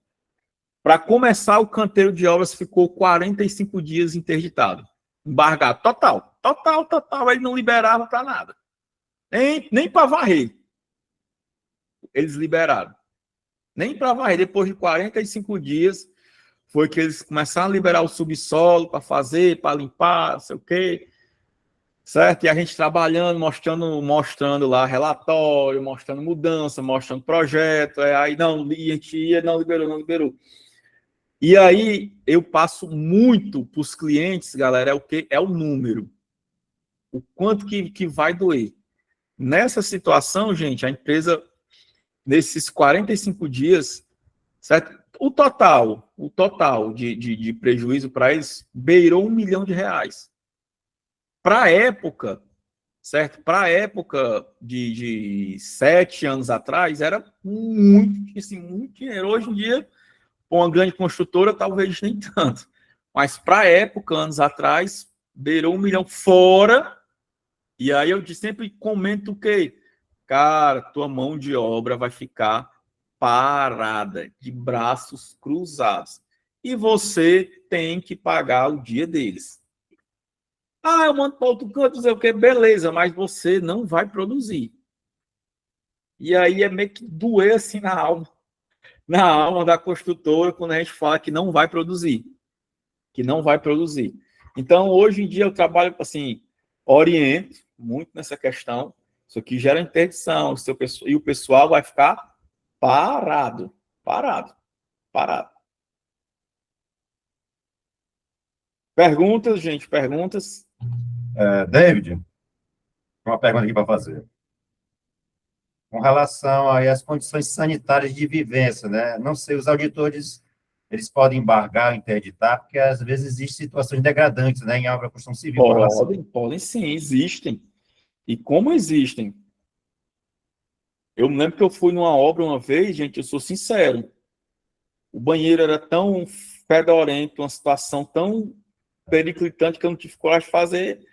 Para começar, o canteiro de obras ficou 45 dias interditado. Embargado. Total. Ele não liberava para nada. Nem para varrer. Eles liberaram. Nem para varrer. Depois de 45 dias, foi que eles começaram a liberar o subsolo para fazer, para limpar, não sei o quê, certo? E a gente trabalhando, mostrando lá relatório, mostrando mudança, mostrando projeto, aí não, e a gente ia, não liberou. E aí eu passo muito para os clientes, galera, é o quê? É o número. O quanto que vai doer. Nessa situação, gente, a empresa, nesses 45 dias, certo? O total de prejuízo para eles beirou R$ 1 milhão. Para a época, certo? Para a época de 7 anos atrás, era muito, assim, muito dinheiro. Hoje em dia, com uma grande construtora, talvez nem tanto. Mas para a época, anos atrás, beirou R$ 1 milhão fora. E aí eu sempre comento o quê? Cara, tua mão de obra vai ficar parada, de braços cruzados. E você tem que pagar o dia deles. Ah, eu mando para outro canto, dizer o quê? Beleza, mas você não vai produzir. E aí é meio que doer assim na alma da construtora, quando a gente fala que não vai produzir. Que não vai produzir. Então, hoje em dia, eu trabalho, assim, oriento muito nessa questão. Isso aqui gera interdição, e o pessoal vai ficar parado. Perguntas, gente, perguntas? David, uma pergunta aqui para fazer. Com relação aí às condições sanitárias de vivência, né? Não sei, os auditores, eles podem embargar, interditar, porque às vezes existem situações degradantes, né, em obra de construção civil. Podem sim, existem. E como existem? Eu me lembro que eu fui numa obra uma vez, gente, eu sou sincero. O banheiro era tão fedorento, uma situação tão periclitante que eu não tive coragem de fazer.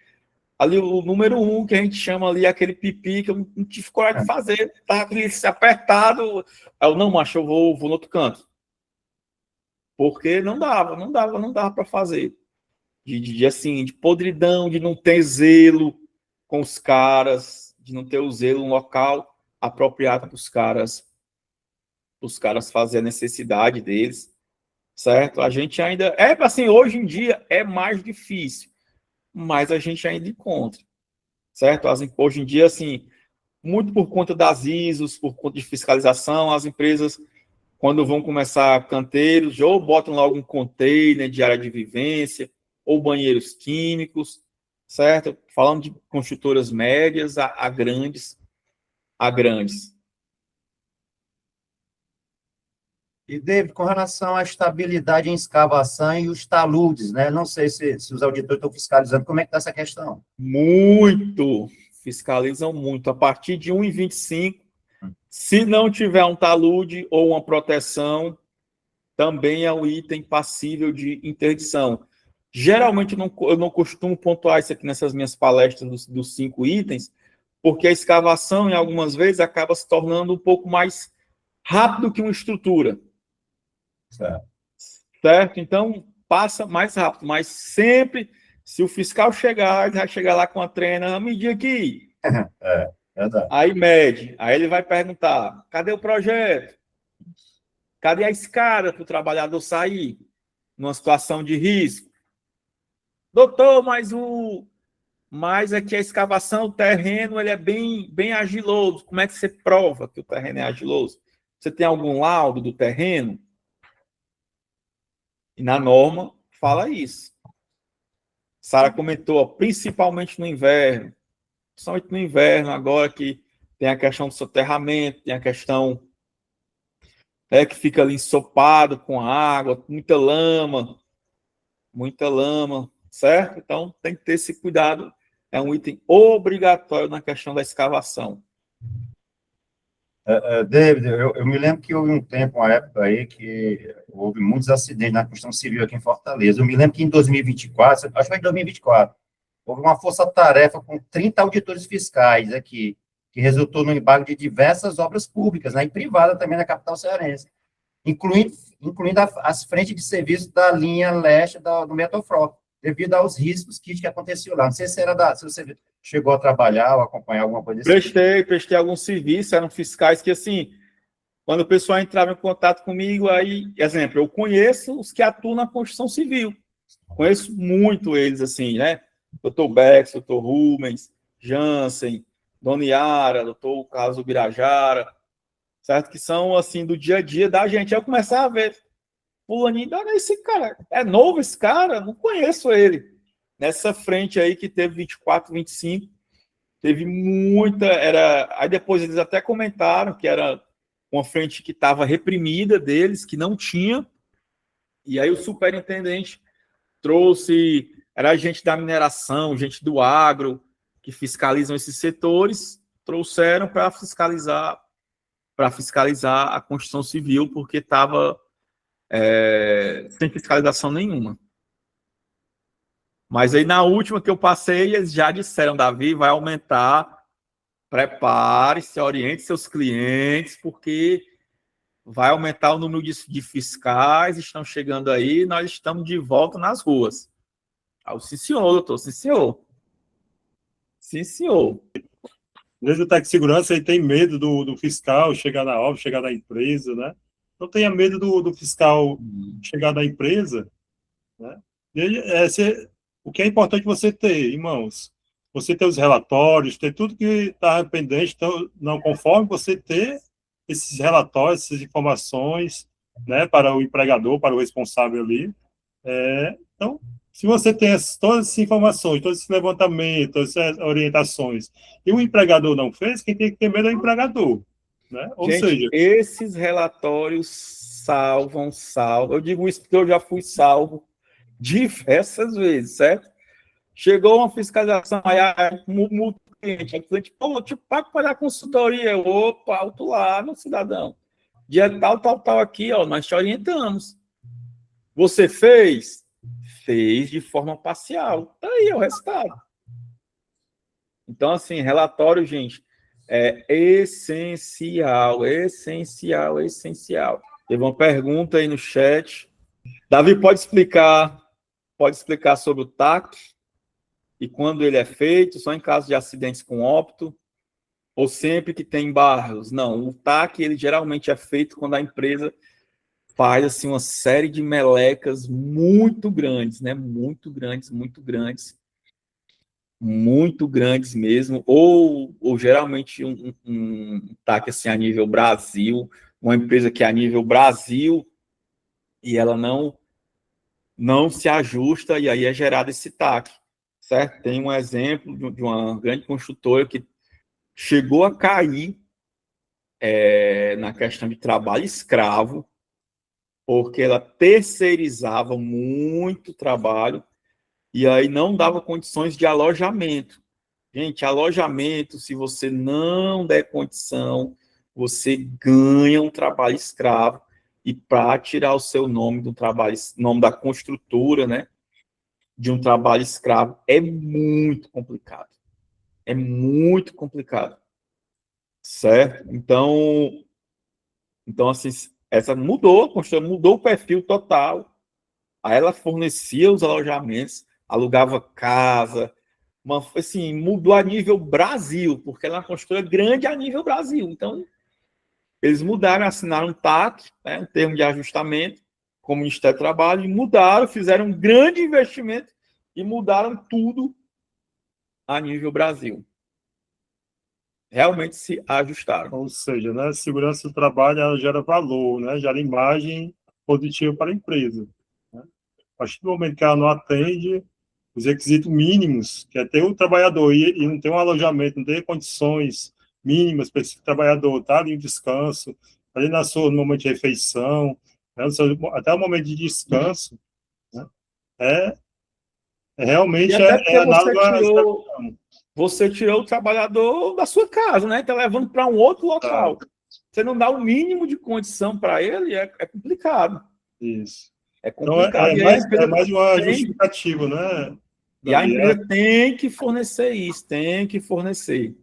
Ali o número 1, que a gente chama ali, aquele pipi, que eu não tive coragem de fazer. Estava ali apertado. Aí eu, não, macho, eu vou no outro canto. Porque não dava para fazer. Assim, de podridão, de não ter zelo com os caras, de não ter o zelo, um local apropriado para os caras fazer a necessidade deles, certo? A gente ainda, assim, hoje em dia é mais difícil, mas a gente ainda encontra, certo? Hoje em dia, assim, muito por conta das ISOs, por conta de fiscalização, as empresas, quando vão começar canteiros, ou botam logo um container de área de vivência, ou banheiros químicos, certo? Falando de construtoras médias a grandes. E, David, com relação à estabilidade em escavação e os taludes, né? Não sei se os auditores estão fiscalizando, como é que está essa questão? Muito, fiscalizam muito. A partir de 1,25, se não tiver um talude ou uma proteção, também é um item passível de interdição. Geralmente, eu não costumo pontuar isso aqui nessas minhas palestras dos 5 itens, porque a escavação, em algumas vezes, acaba se tornando um pouco mais rápido que uma estrutura. Certo? Então, passa mais rápido, mas sempre, se o fiscal chegar, ele vai chegar lá com a trena, medir aqui. Verdade. Aí mede, aí ele vai perguntar, cadê o projeto? Cadê a escada para o trabalhador sair numa situação de risco? Doutor, mas é que a escavação, o terreno, ele é bem argiloso. Como é que você prova que o terreno é argiloso? Você tem algum laudo do terreno? E na norma fala isso. Sara comentou, principalmente no inverno. Principalmente no inverno, agora que tem a questão do soterramento, tem a questão que fica ali ensopado com água, muita lama, certo? Então tem que ter esse cuidado. É um item obrigatório na questão da escavação. David, eu me lembro que houve um tempo, uma época aí, que houve muitos acidentes na construção civil aqui em Fortaleza. Eu me lembro que em 2024, acho que foi em 2024, houve uma força-tarefa com 30 auditores fiscais aqui, que resultou no embargo de diversas obras públicas, né, e privadas também na capital cearense, incluindo as frentes de serviço da linha leste do Metrofrota, devido aos riscos que aconteciam lá. Não sei se você chegou a trabalhar ou acompanhar alguma coisa desse tipo. Prestei alguns serviços, eram fiscais que, assim, Quando o pessoal entrava em contato comigo, aí, exemplo, eu conheço os que atuam na construção civil. Conheço muito eles, assim, né? Doutor Bex, doutor Rubens, Jansen, Dona Yara, doutor Carlos Ubirajara, certo? Que são, assim, do dia a dia da gente. Aí eu começava a ver, fulaninho, olha esse cara, é novo esse cara? Não conheço ele. Nessa frente aí que teve 24, 25, teve muita, aí depois eles até comentaram que era uma frente que estava reprimida deles, que não tinha, e aí o superintendente trouxe, era gente da mineração, gente do agro, que fiscalizam esses setores, trouxeram para fiscalizar a construção civil, porque estava sem fiscalização nenhuma. Mas aí na última que eu passei, eles já disseram, Davi, vai aumentar, prepare-se, oriente seus clientes, porque vai aumentar o número de fiscais, estão chegando aí, nós estamos de volta nas ruas. Sim, senhor, doutor, sim, senhor. Sim, senhor. Às vezes o técnico de segurança ele tem medo do fiscal chegar na obra, chegar na empresa, né? Não tenha medo do fiscal chegar na empresa, né? O que é importante você ter, irmãos, você ter os relatórios, ter tudo que está pendente, então, não conforme você ter esses relatórios, essas informações, né, para o empregador, para o responsável ali. Então, se você tem todas essas informações, todo esse levantamento, todas essas orientações, e o empregador não fez, quem tem que ter medo é o empregador, né? Ou gente, seja, esses relatórios salvam. Eu digo isso porque eu já fui salvo diversas vezes, certo? Chegou uma fiscalização, aí multa o cliente, o cliente, pô, eu te pago para dar consultoria. Opa, alto lá, meu cidadão. Dia tal aqui, ó, nós te orientamos. Você fez? Fez de forma parcial. Aí é o resultado. Então, assim, relatório, gente, é essencial. Teve uma pergunta aí no chat. Davi, pode explicar sobre o TAC e quando ele é feito, só em caso de acidentes com óbito, ou sempre que tem embargos? Não, o TAC, ele geralmente é feito quando a empresa faz assim uma série de melecas muito grandes, né? Muito grandes mesmo, ou geralmente um TAC assim a nível Brasil, uma empresa que é a nível Brasil e ela não se ajusta e aí é gerado esse TAC, certo? Tem um exemplo de uma grande construtora que chegou a cair na questão de trabalho escravo, porque ela terceirizava muito trabalho e aí não dava condições de alojamento. Gente, alojamento, se você não der condição, você ganha um trabalho escravo e para tirar o seu nome do trabalho, nome da construtora, né, de um trabalho escravo é muito complicado. É muito complicado. Certo? Então assim, essa mudou, a construtora mudou o perfil total. Aí ela fornecia os alojamentos, alugava casa, assim, mudou a nível Brasil, porque ela é uma construtora grande a nível Brasil. Então, eles mudaram, assinaram um TAC, né, um termo de ajustamento, com o Ministério do Trabalho, e mudaram, fizeram um grande investimento e mudaram tudo a nível Brasil. Realmente se ajustaram. ou seja, né, segurança do trabalho ela gera valor, né, gera imagem positiva para a empresa, né? A partir do momento que ela não atende os requisitos mínimos, que é ter o trabalhador e não ter um alojamento, não ter condições mínimas para esse trabalhador estar ali em descanso, ali no momento de refeição, né, até o momento de descanso, né, realmente E até porque análogo à você tirou o trabalhador da sua casa, né? Está levando para um outro local. Você não dá o mínimo de condição para ele, é complicado. Isso. É complicado. Então, é mais uma justificativa, né? E a empresa tem que fornecer isso, tem que fornecer.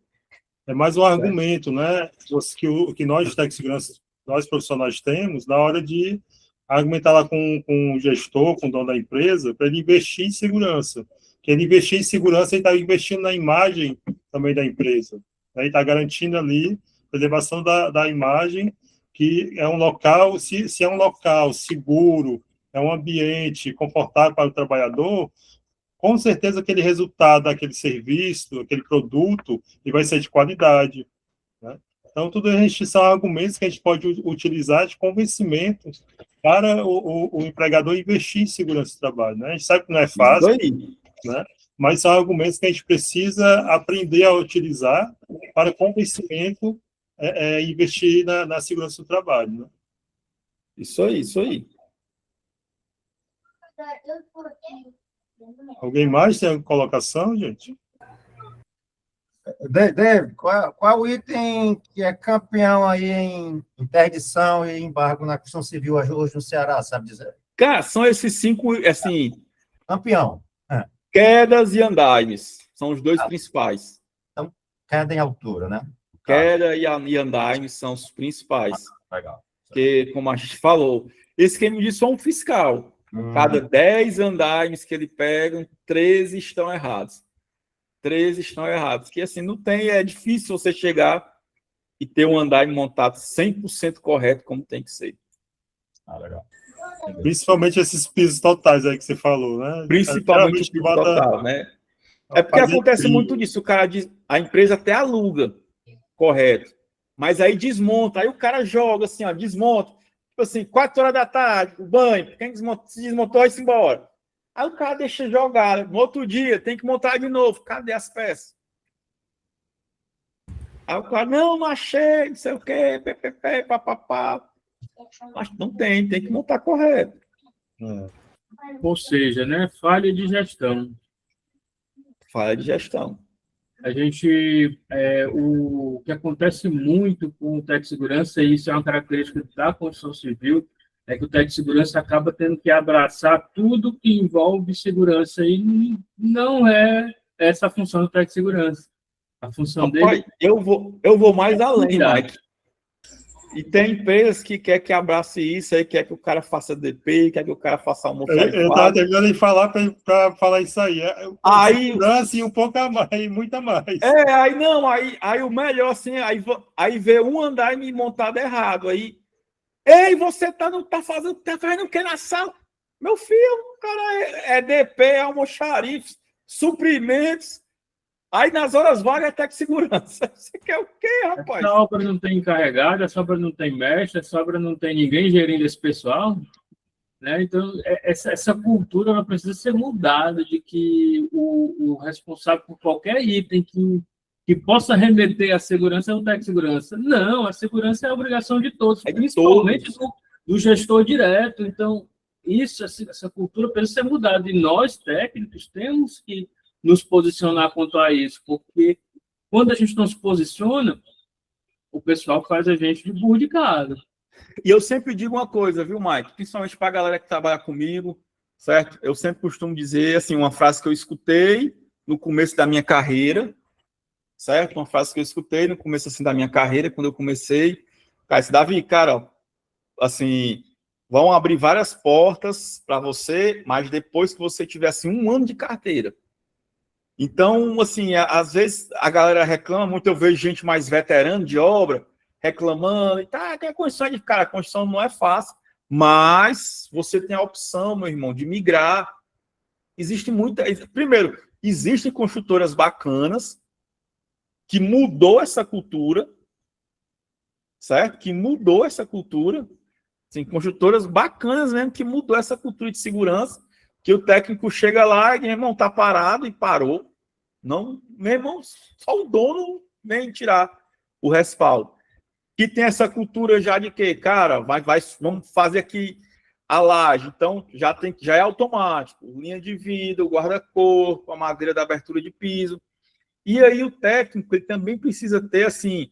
É mais um argumento, né? Que nós, técnicos de segurança, nós profissionais temos, na hora de argumentar lá com o gestor, com o dono da empresa, para ele investir em segurança. Que ele investir em segurança, ele está investindo na imagem também da empresa. Ele está garantindo ali a preservação da imagem, que é um local, se é um local seguro, é um ambiente confortável para o trabalhador, com certeza aquele resultado daquele serviço, aquele produto, ele vai ser de qualidade, né? Então, tudo isso são argumentos que a gente pode utilizar de convencimento para o empregador investir em segurança do trabalho, né? A gente sabe que não é Isso fácil, aí. né? Mas são argumentos que a gente precisa aprender a utilizar para convencimento investir na segurança do trabalho, né? Isso aí, isso aí. Alguém mais tem alguma colocação, gente? Dave, qual item que é campeão aí em interdição e embargo na construção civil hoje no Ceará, sabe dizer? Cara, são esses 5, assim, Campeão. quedas e andaimes. São os dois principais. Então, queda em altura, né? Queda e andaimes são os principais. Legal. Porque, como a gente falou, esse que me disse só um fiscal. Cada 10 andaimes que ele pega, 13 estão errados. 13 estão errados. Que assim, não tem, é difícil você chegar e ter um andaime montado 100% correto como tem que ser. Legal. Principalmente esses pisos totais aí que você falou, né? Principalmente o piso total, né? É porque acontece muito disso. O cara diz, a empresa até aluga, correto. Mas aí desmonta, aí o cara joga assim, ó, desmonta. Tipo assim, 4 horas da tarde, o banho, quem se desmontou, vai-se embora. Aí o cara deixa jogar. No outro dia, tem que montar de novo. Cadê as peças? Aí o cara, não achei, não sei o quê, ppp, papapá. Mas não tem que montar correto. Ou seja, né, falha de gestão. Falha de gestão. A gente, o que acontece muito com o técnico de segurança, e isso é uma característica da construção civil, é que o técnico de segurança acaba tendo que abraçar tudo que envolve segurança, e não é essa a função do técnico de segurança. A função dele... Eu vou mais além, Mike. E tem empresas que quer que abrace isso, aí quer que o cara faça DP, quer que o cara faça almoxarifado. Eu estava terminando de falar para falar isso aí. Aí segurança e um pouco a mais, muita mais. Aí não, aí o melhor assim, aí vê um andaime montado errado, aí ei, você tá fazendo o que na sala? Meu filho, cara, é DP, almoxarifes, suprimentos. Aí nas horas vagas até que segurança. Você quer o quê, rapaz? Essa obra não tem encarregado, essa obra não tem mestre, essa obra não tem ninguém gerindo esse pessoal, né? Então, essa cultura ela precisa ser mudada, de que o responsável por qualquer item que possa remeter à segurança é o técnico de segurança. Não, a segurança é a obrigação de todos, principalmente do gestor direto. Então, essa cultura precisa ser mudada. E nós, técnicos, temos que nos posicionar quanto a isso, porque quando a gente não se posiciona, o pessoal faz a gente de burro de casa. E eu sempre digo uma coisa, viu, Mike? Principalmente para a galera que trabalha comigo, certo? Eu sempre costumo dizer, assim, uma frase que eu escutei no começo da minha carreira, certo? Uma frase que eu escutei no começo, assim, da minha carreira, quando eu comecei. Cara, esse Davi, cara, assim, vão abrir várias portas para você, mas depois que você tiver, assim, 1 ano de carteira. Então, assim, às vezes a galera reclama muito, eu vejo gente mais veterana de obra reclamando, e tá, tem a condição de, cara, a construção não é fácil, mas você tem a opção, meu irmão, de migrar. Primeiro, existem construtoras bacanas que mudou essa cultura, certo? Que mudou essa cultura, assim, construtoras bacanas mesmo que mudou essa cultura de segurança, que o técnico chega lá e, meu irmão, tá parado e parou. Não, meu irmão, só o dono vem tirar o respaldo. Que tem essa cultura já de que, cara, vamos fazer aqui a laje. Então, já é automático. Linha de vidro, guarda-corpo, a madeira da abertura de piso. E aí o técnico, ele também precisa ter, assim,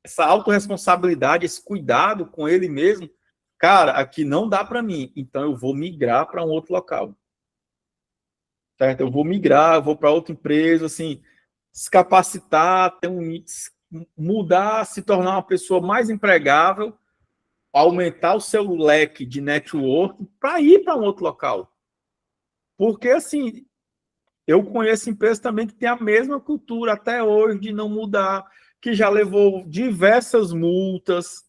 essa autorresponsabilidade, esse cuidado com ele mesmo. Cara, aqui não dá para mim, então eu vou migrar para um outro local. Certo? Eu vou migrar, eu vou para outra empresa, assim, se capacitar, mudar, se tornar uma pessoa mais empregável, aumentar o seu leque de network para ir para um outro local. Porque, assim, eu conheço empresas também que têm a mesma cultura até hoje de não mudar, que já levou diversas multas,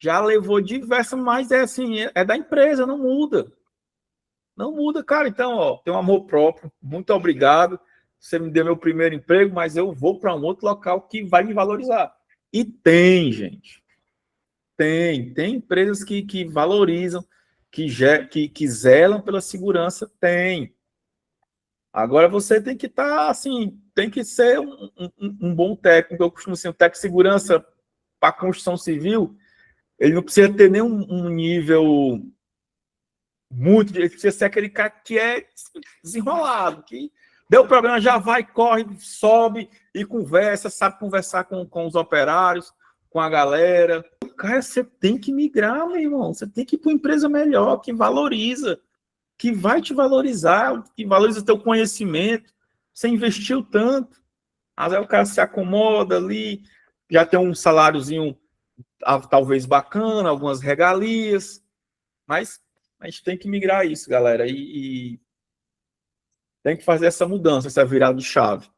já levou diversas, mas é assim, é da empresa, não muda. Não muda, cara. Então, ó, tem um amor próprio. Muito obrigado. Você me deu meu primeiro emprego, mas eu vou para um outro local que vai me valorizar. E tem, gente. Tem empresas que valorizam, que zelam pela segurança, tem. Agora você tem que estar, assim, tem que ser um bom técnico. Eu costumo ser um técnico de segurança para construção civil, ele não precisa ter nenhum nível muito, ele precisa ser aquele cara que é desenrolado, que deu problema, já vai, corre, sobe e conversa, sabe conversar com os operários, com a galera. Cara, você tem que migrar, meu irmão. Você tem que ir para uma empresa melhor, que valoriza, que vai te valorizar, que valoriza o teu conhecimento. Você investiu tanto. Às vezes o cara se acomoda ali, já tem um saláriozinho talvez bacana, algumas regalias, mas a gente tem que migrar isso, galera, e tem que fazer essa mudança, essa virada de chave.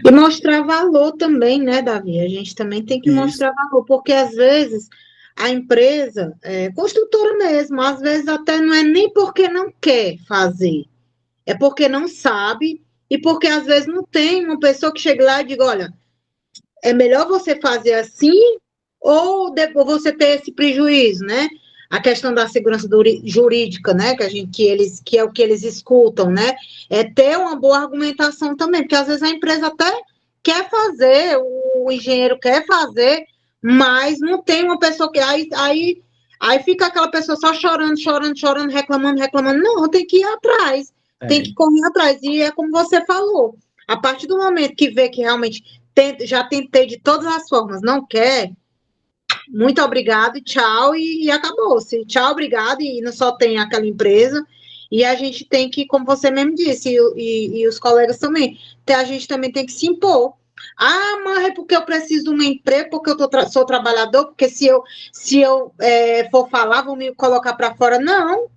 E mostrar valor também, né, Davi? A gente também tem que Isso. mostrar valor, porque às vezes a empresa, construtora mesmo, às vezes até não é nem porque não quer fazer, é porque não sabe e porque às vezes não tem uma pessoa que chegue lá e diga, olha, é melhor você fazer assim ou depois você ter esse prejuízo, né? A questão da segurança jurídica, né? Que é o que eles escutam, né? É ter uma boa argumentação também, porque às vezes a empresa até quer fazer, o engenheiro quer fazer, mas não tem uma pessoa que aí fica aquela pessoa só chorando, reclamando. Não, tem que ir atrás, tem que correr atrás. E é como você falou, a partir do momento que vê que realmente já tentei de todas as formas, não quer, muito obrigado, tchau, e acabou-se. Tchau, obrigado, e não só tem aquela empresa, e a gente tem que, como você mesmo disse, e os colegas também, a gente também tem que se impor. Ah, mas é porque eu preciso de um emprego, porque eu sou trabalhador, porque se eu for falar, vão me colocar para fora. Não,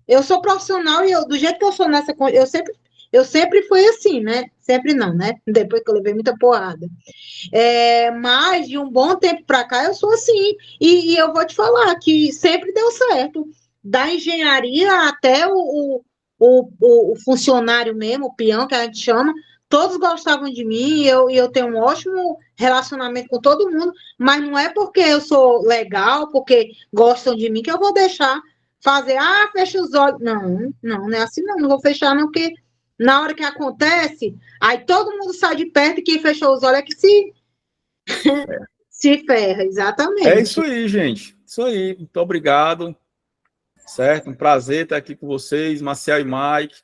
eu sou profissional e do jeito que eu sou nessa, eu sempre fui assim, né? Sempre não, né? Depois que eu levei muita porrada. Mas de um bom tempo para cá eu sou assim. E eu vou te falar que sempre deu certo. Da engenharia até o funcionário mesmo, o peão que a gente chama, todos gostavam de mim e eu tenho um ótimo relacionamento com todo mundo, mas não é porque eu sou legal, porque gostam de mim, que eu vou deixar fazer, fecha os olhos. Não é assim não vou fechar não, porque na hora que acontece, aí todo mundo sai de perto e quem fechou os olhos é que se ferra, exatamente. É isso aí, gente. Isso aí. Muito obrigado. Certo? Um prazer estar aqui com vocês, Marcel e Mike.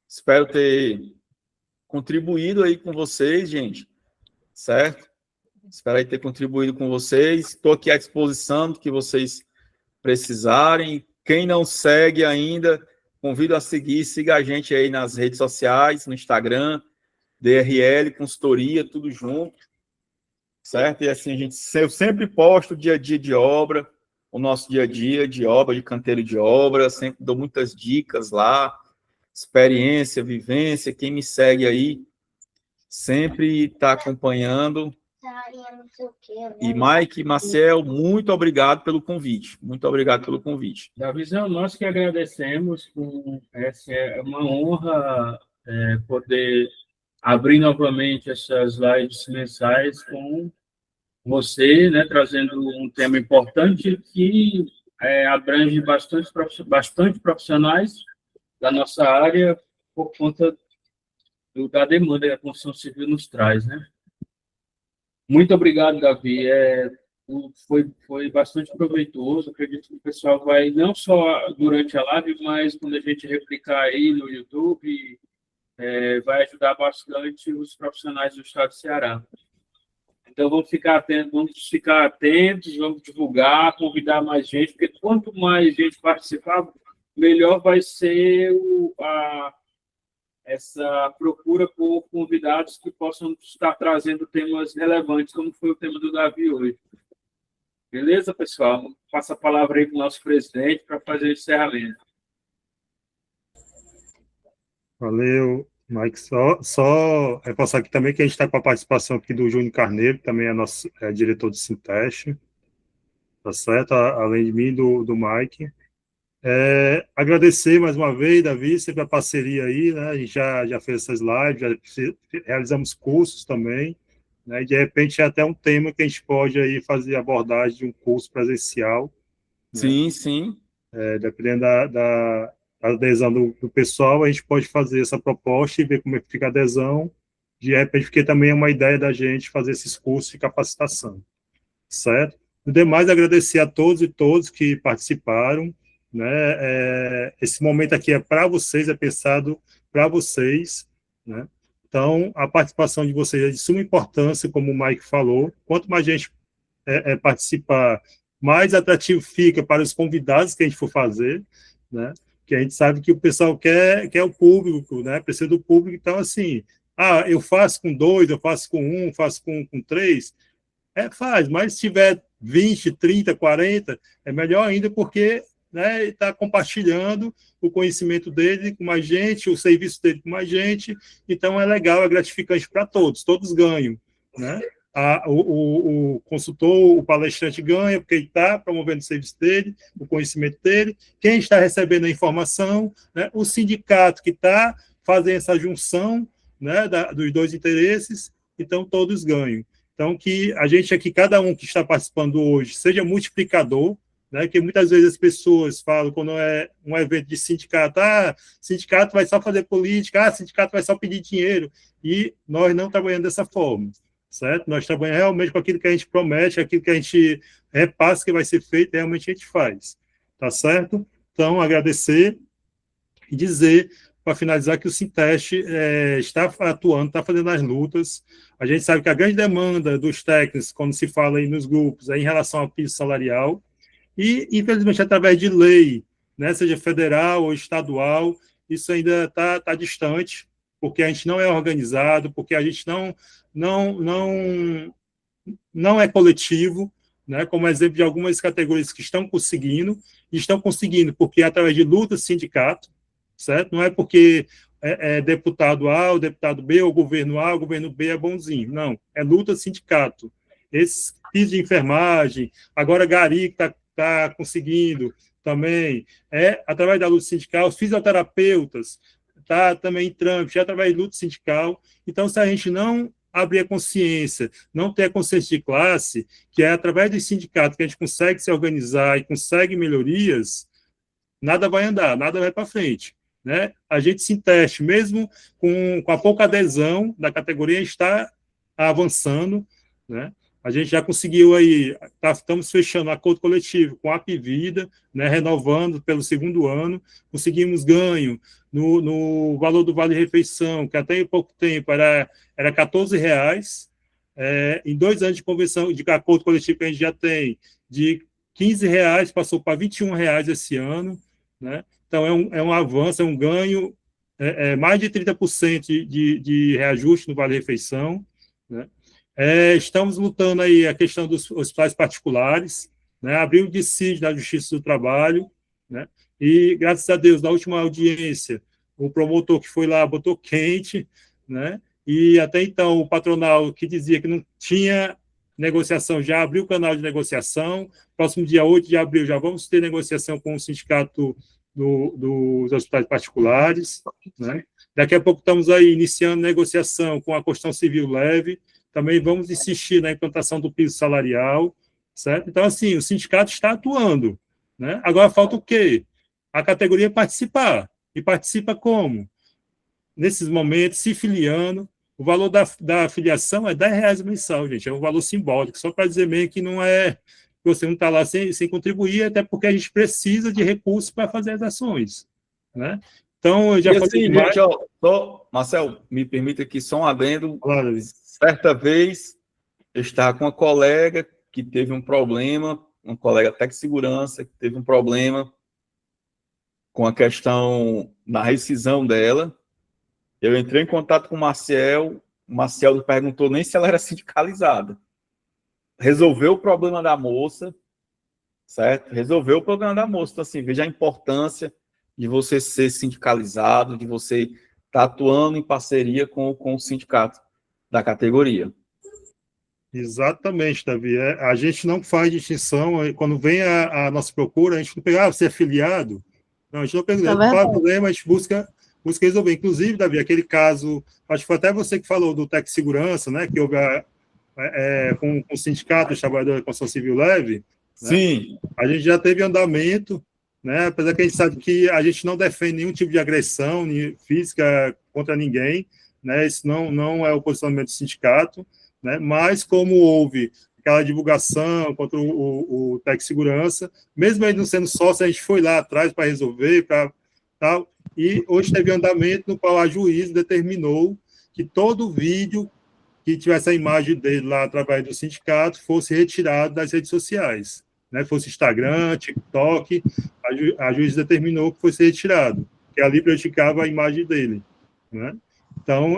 Espero ter contribuído aí com vocês, gente. Certo? Espero aí ter contribuído com vocês. Estou aqui à disposição do que vocês precisarem. Quem não segue ainda, convido a seguir. Siga a gente aí nas redes sociais, no Instagram, DRL, consultoria, tudo junto. Certo? E assim, eu sempre posto o dia a dia de obra, o nosso dia a dia de obra, de canteiro de obra, sempre dou muitas dicas lá, experiência, vivência, quem me segue aí sempre está acompanhando. E Mike e Marcel, muito obrigado pelo convite. Muito obrigado pelo convite. Davizão, nós que agradecemos. Essa é uma honra poder abrir novamente essas lives mensais com você, né, trazendo um tema importante que abrange bastante profissionais da nossa área por conta da demanda que a construção civil nos traz, né? Muito obrigado, Davi. Foi bastante proveitoso. Acredito que o pessoal vai, não só durante a live, mas quando a gente replicar aí no YouTube, vai ajudar bastante os profissionais do estado do Ceará. Então, vamos ficar atentos, vamos divulgar, convidar mais gente, porque quanto mais gente participar, melhor vai ser essa procura por convidados que possam estar trazendo temas relevantes, como foi o tema do Davi hoje. Beleza, pessoal? Passa a palavra aí para o nosso presidente para fazer o encerramento. Valeu, Mike. Só reforçar aqui também que a gente está com a participação aqui do Júnior Carneiro, que também é nosso diretor do Sinteste. tá certo? Além de mim, do Mike. Agradecer mais uma vez, Davi, sempre a parceria aí, né? A gente já fez essas lives, já realizamos cursos também, né? E de repente é até um tema que a gente pode aí fazer abordagem de um curso presencial, né? Sim, sim. Dependendo da adesão do pessoal, a gente pode fazer essa proposta e ver como é que fica a adesão, de repente, porque também é uma ideia da gente fazer esses cursos de capacitação, certo? No demais, agradecer a todos e todas que participaram, né? Esse momento aqui é para vocês, é pensado para vocês, né? Então, a participação de vocês é de suma importância, como o Mike falou. Quanto mais gente participar, mais atrativo fica para os convidados que a gente for fazer, né? Que a gente sabe que o pessoal quer o público, né? Precisa do público. Então, assim, eu faço com 2, eu faço com 1, faço com 3, faz, mas se tiver 20, 30, 40, é melhor ainda, porque, né, está compartilhando o conhecimento dele com mais gente, o serviço dele com mais gente, então é legal, é gratificante para todos ganham, né? O consultor, o palestrante ganha, porque ele está promovendo o serviço dele, o conhecimento dele, quem está recebendo a informação, né, o sindicato que está fazendo essa junção, né, dos dois interesses, então todos ganham. Então, que a gente aqui, cada um que está participando hoje, seja multiplicador, né, que muitas vezes as pessoas falam, quando é um evento de sindicato, sindicato vai só fazer política, sindicato vai só pedir dinheiro, e nós não trabalhamos dessa forma, certo? Nós trabalhamos realmente com aquilo que a gente promete, aquilo que a gente repassa que vai ser feito, realmente a gente faz, tá certo? Então, agradecer e dizer, para finalizar, que o Sinteste está atuando, está fazendo as lutas. A gente sabe que a grande demanda dos técnicos, quando se fala aí nos grupos, é em relação ao piso salarial, e, infelizmente, através de lei, né, seja federal ou estadual, isso ainda está distante, porque a gente não é organizado, porque a gente não é coletivo, né, como exemplo de algumas categorias que estão conseguindo porque através de luta sindicato, certo? Não é porque é deputado A, o deputado B, ou governo A, o governo B é bonzinho. Não, é luta sindicato. Esse piso de enfermagem, agora Gari que está conseguindo também, através da luta sindical, os fisioterapeutas, está também em trâmite, através de luta sindical. Então, se a gente não abrir a consciência, não ter a consciência de classe, que é através dos sindicatos que a gente consegue se organizar e consegue melhorias, nada vai andar, nada vai para frente, né? A gente se teste, mesmo com a pouca adesão da categoria, está avançando, né? A gente já conseguiu aí, estamos fechando acordo coletivo com a Apvida, né, renovando pelo 2º ano, conseguimos ganho no valor do vale-refeição, que até em pouco tempo era R$14, em 2 anos de convenção, de acordo coletivo que a gente já tem, de R$15 passou para R$21 esse ano, né? Então é um avanço, é um ganho, mais de 30% de reajuste no vale-refeição, né? Estamos lutando aí a questão dos hospitais particulares, né? Abriu o dissídio da Justiça do Trabalho, né? E, graças a Deus, na última audiência, o promotor que foi lá botou quente, né? E até então o patronal que dizia que não tinha negociação já abriu o canal de negociação. Próximo dia 8 de abril já vamos ter negociação com o sindicato dos hospitais particulares, né? Daqui a pouco estamos aí iniciando negociação com a construção civil leve. Também vamos insistir na implantação do piso salarial, certo? Então, assim, o sindicato está atuando, né? Agora falta o quê? A categoria participar. E participa como? Nesses momentos, se filiando. O valor da filiação é R$10 mensal, gente. É um valor simbólico, só para dizer mesmo que não é... Você não está lá sem contribuir, até porque a gente precisa de recursos para fazer as ações, né? Então, eu já E falei assim, demais. gente, Marcel, me permita aqui só um adendo. Claro. Certa vez, eu estava com uma colega que teve um problema, uma colega até de segurança, que teve um problema com a questão da rescisão dela. Eu entrei em contato com o Marcel não perguntou nem se ela era sindicalizada. Resolveu o problema da moça, certo? Resolveu o problema da moça. Então, assim, veja a importância de você ser sindicalizado, de você estar atuando em parceria com o sindicato da categoria. Exatamente, Davi. A gente não faz distinção, quando vem a nossa procura, a gente não pega, você é filiado? Não, a gente não pergunta, qual é o problema, a gente busca resolver. Inclusive, Davi, aquele caso, acho que foi até você que falou do Tec Segurança, né, que houve com o sindicato dos trabalhadores da construção civil leve, né? Sim. A gente já teve andamento, né, apesar que a gente sabe que a gente não defende nenhum tipo de agressão física contra ninguém, né, isso não é o posicionamento do sindicato, né, mas como houve aquela divulgação contra o Tec Segurança, mesmo ele não sendo sócio, a gente foi lá atrás para resolver, tal, e hoje teve andamento no qual a juíza determinou que todo vídeo que tivesse a imagem dele lá através do sindicato fosse retirado das redes sociais, né? Fosse Instagram, TikTok, a juíza determinou que fosse retirado, que ali prejudicava a imagem dele, né? Então,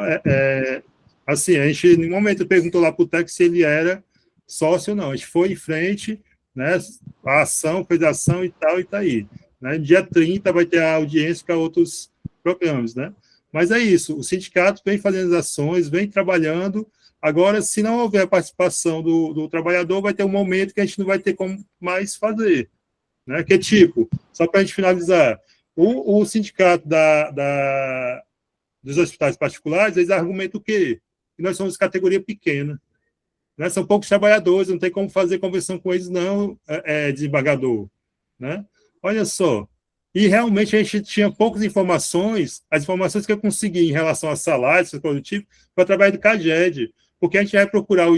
assim, a gente, no momento, perguntou lá para o Tec se ele era sócio ou não. A gente foi em frente, né? A ação, fez a ação e tal, e está aí. Né? Dia 30 vai ter a audiência para outros programas, né? Mas é isso, o sindicato vem fazendo as ações, vem trabalhando. Agora, se não houver a participação do trabalhador, vai ter um momento que a gente não vai ter como mais fazer. Né? Que tipo, só para a gente finalizar, o sindicato dos hospitais particulares, eles argumentam o quê? Que nós somos categoria pequena. Né? São poucos trabalhadores, não tem como fazer conversão com eles, não, desembargador. Né? Olha só. E realmente a gente tinha poucas informações, as informações que eu consegui em relação a salários, coisa do tipo, foi através do CAGED, porque a gente vai procurar o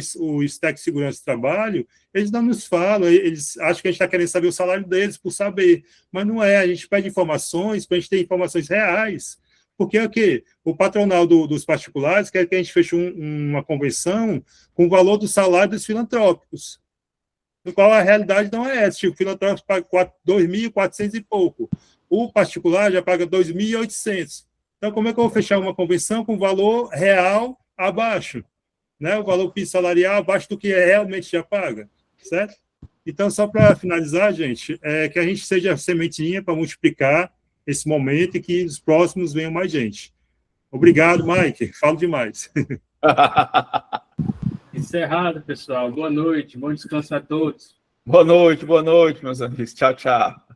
Tec Segurança do Trabalho, eles não nos falam, eles acham que a gente está querendo saber o salário deles por saber, mas não é, a gente pede informações para a gente ter informações reais, porque é o quê? O patronal dos particulares quer que a gente feche uma convenção com o valor do salário dos filantrópicos, no qual a realidade não é essa. Tipo, o filantrópico paga 2.400 e pouco. O particular já paga 2.800. Então, como é que eu vou fechar uma convenção com valor real abaixo? Né? O valor piso salarial abaixo do que realmente já paga, certo? Então, só para finalizar, gente, que a gente seja sementinha para multiplicar esse momento e que os próximos venham mais gente. Obrigado, Mike. Falo demais. Encerrado, pessoal. Boa noite, bom descanso a todos. Boa noite, meus amigos. Tchau, tchau.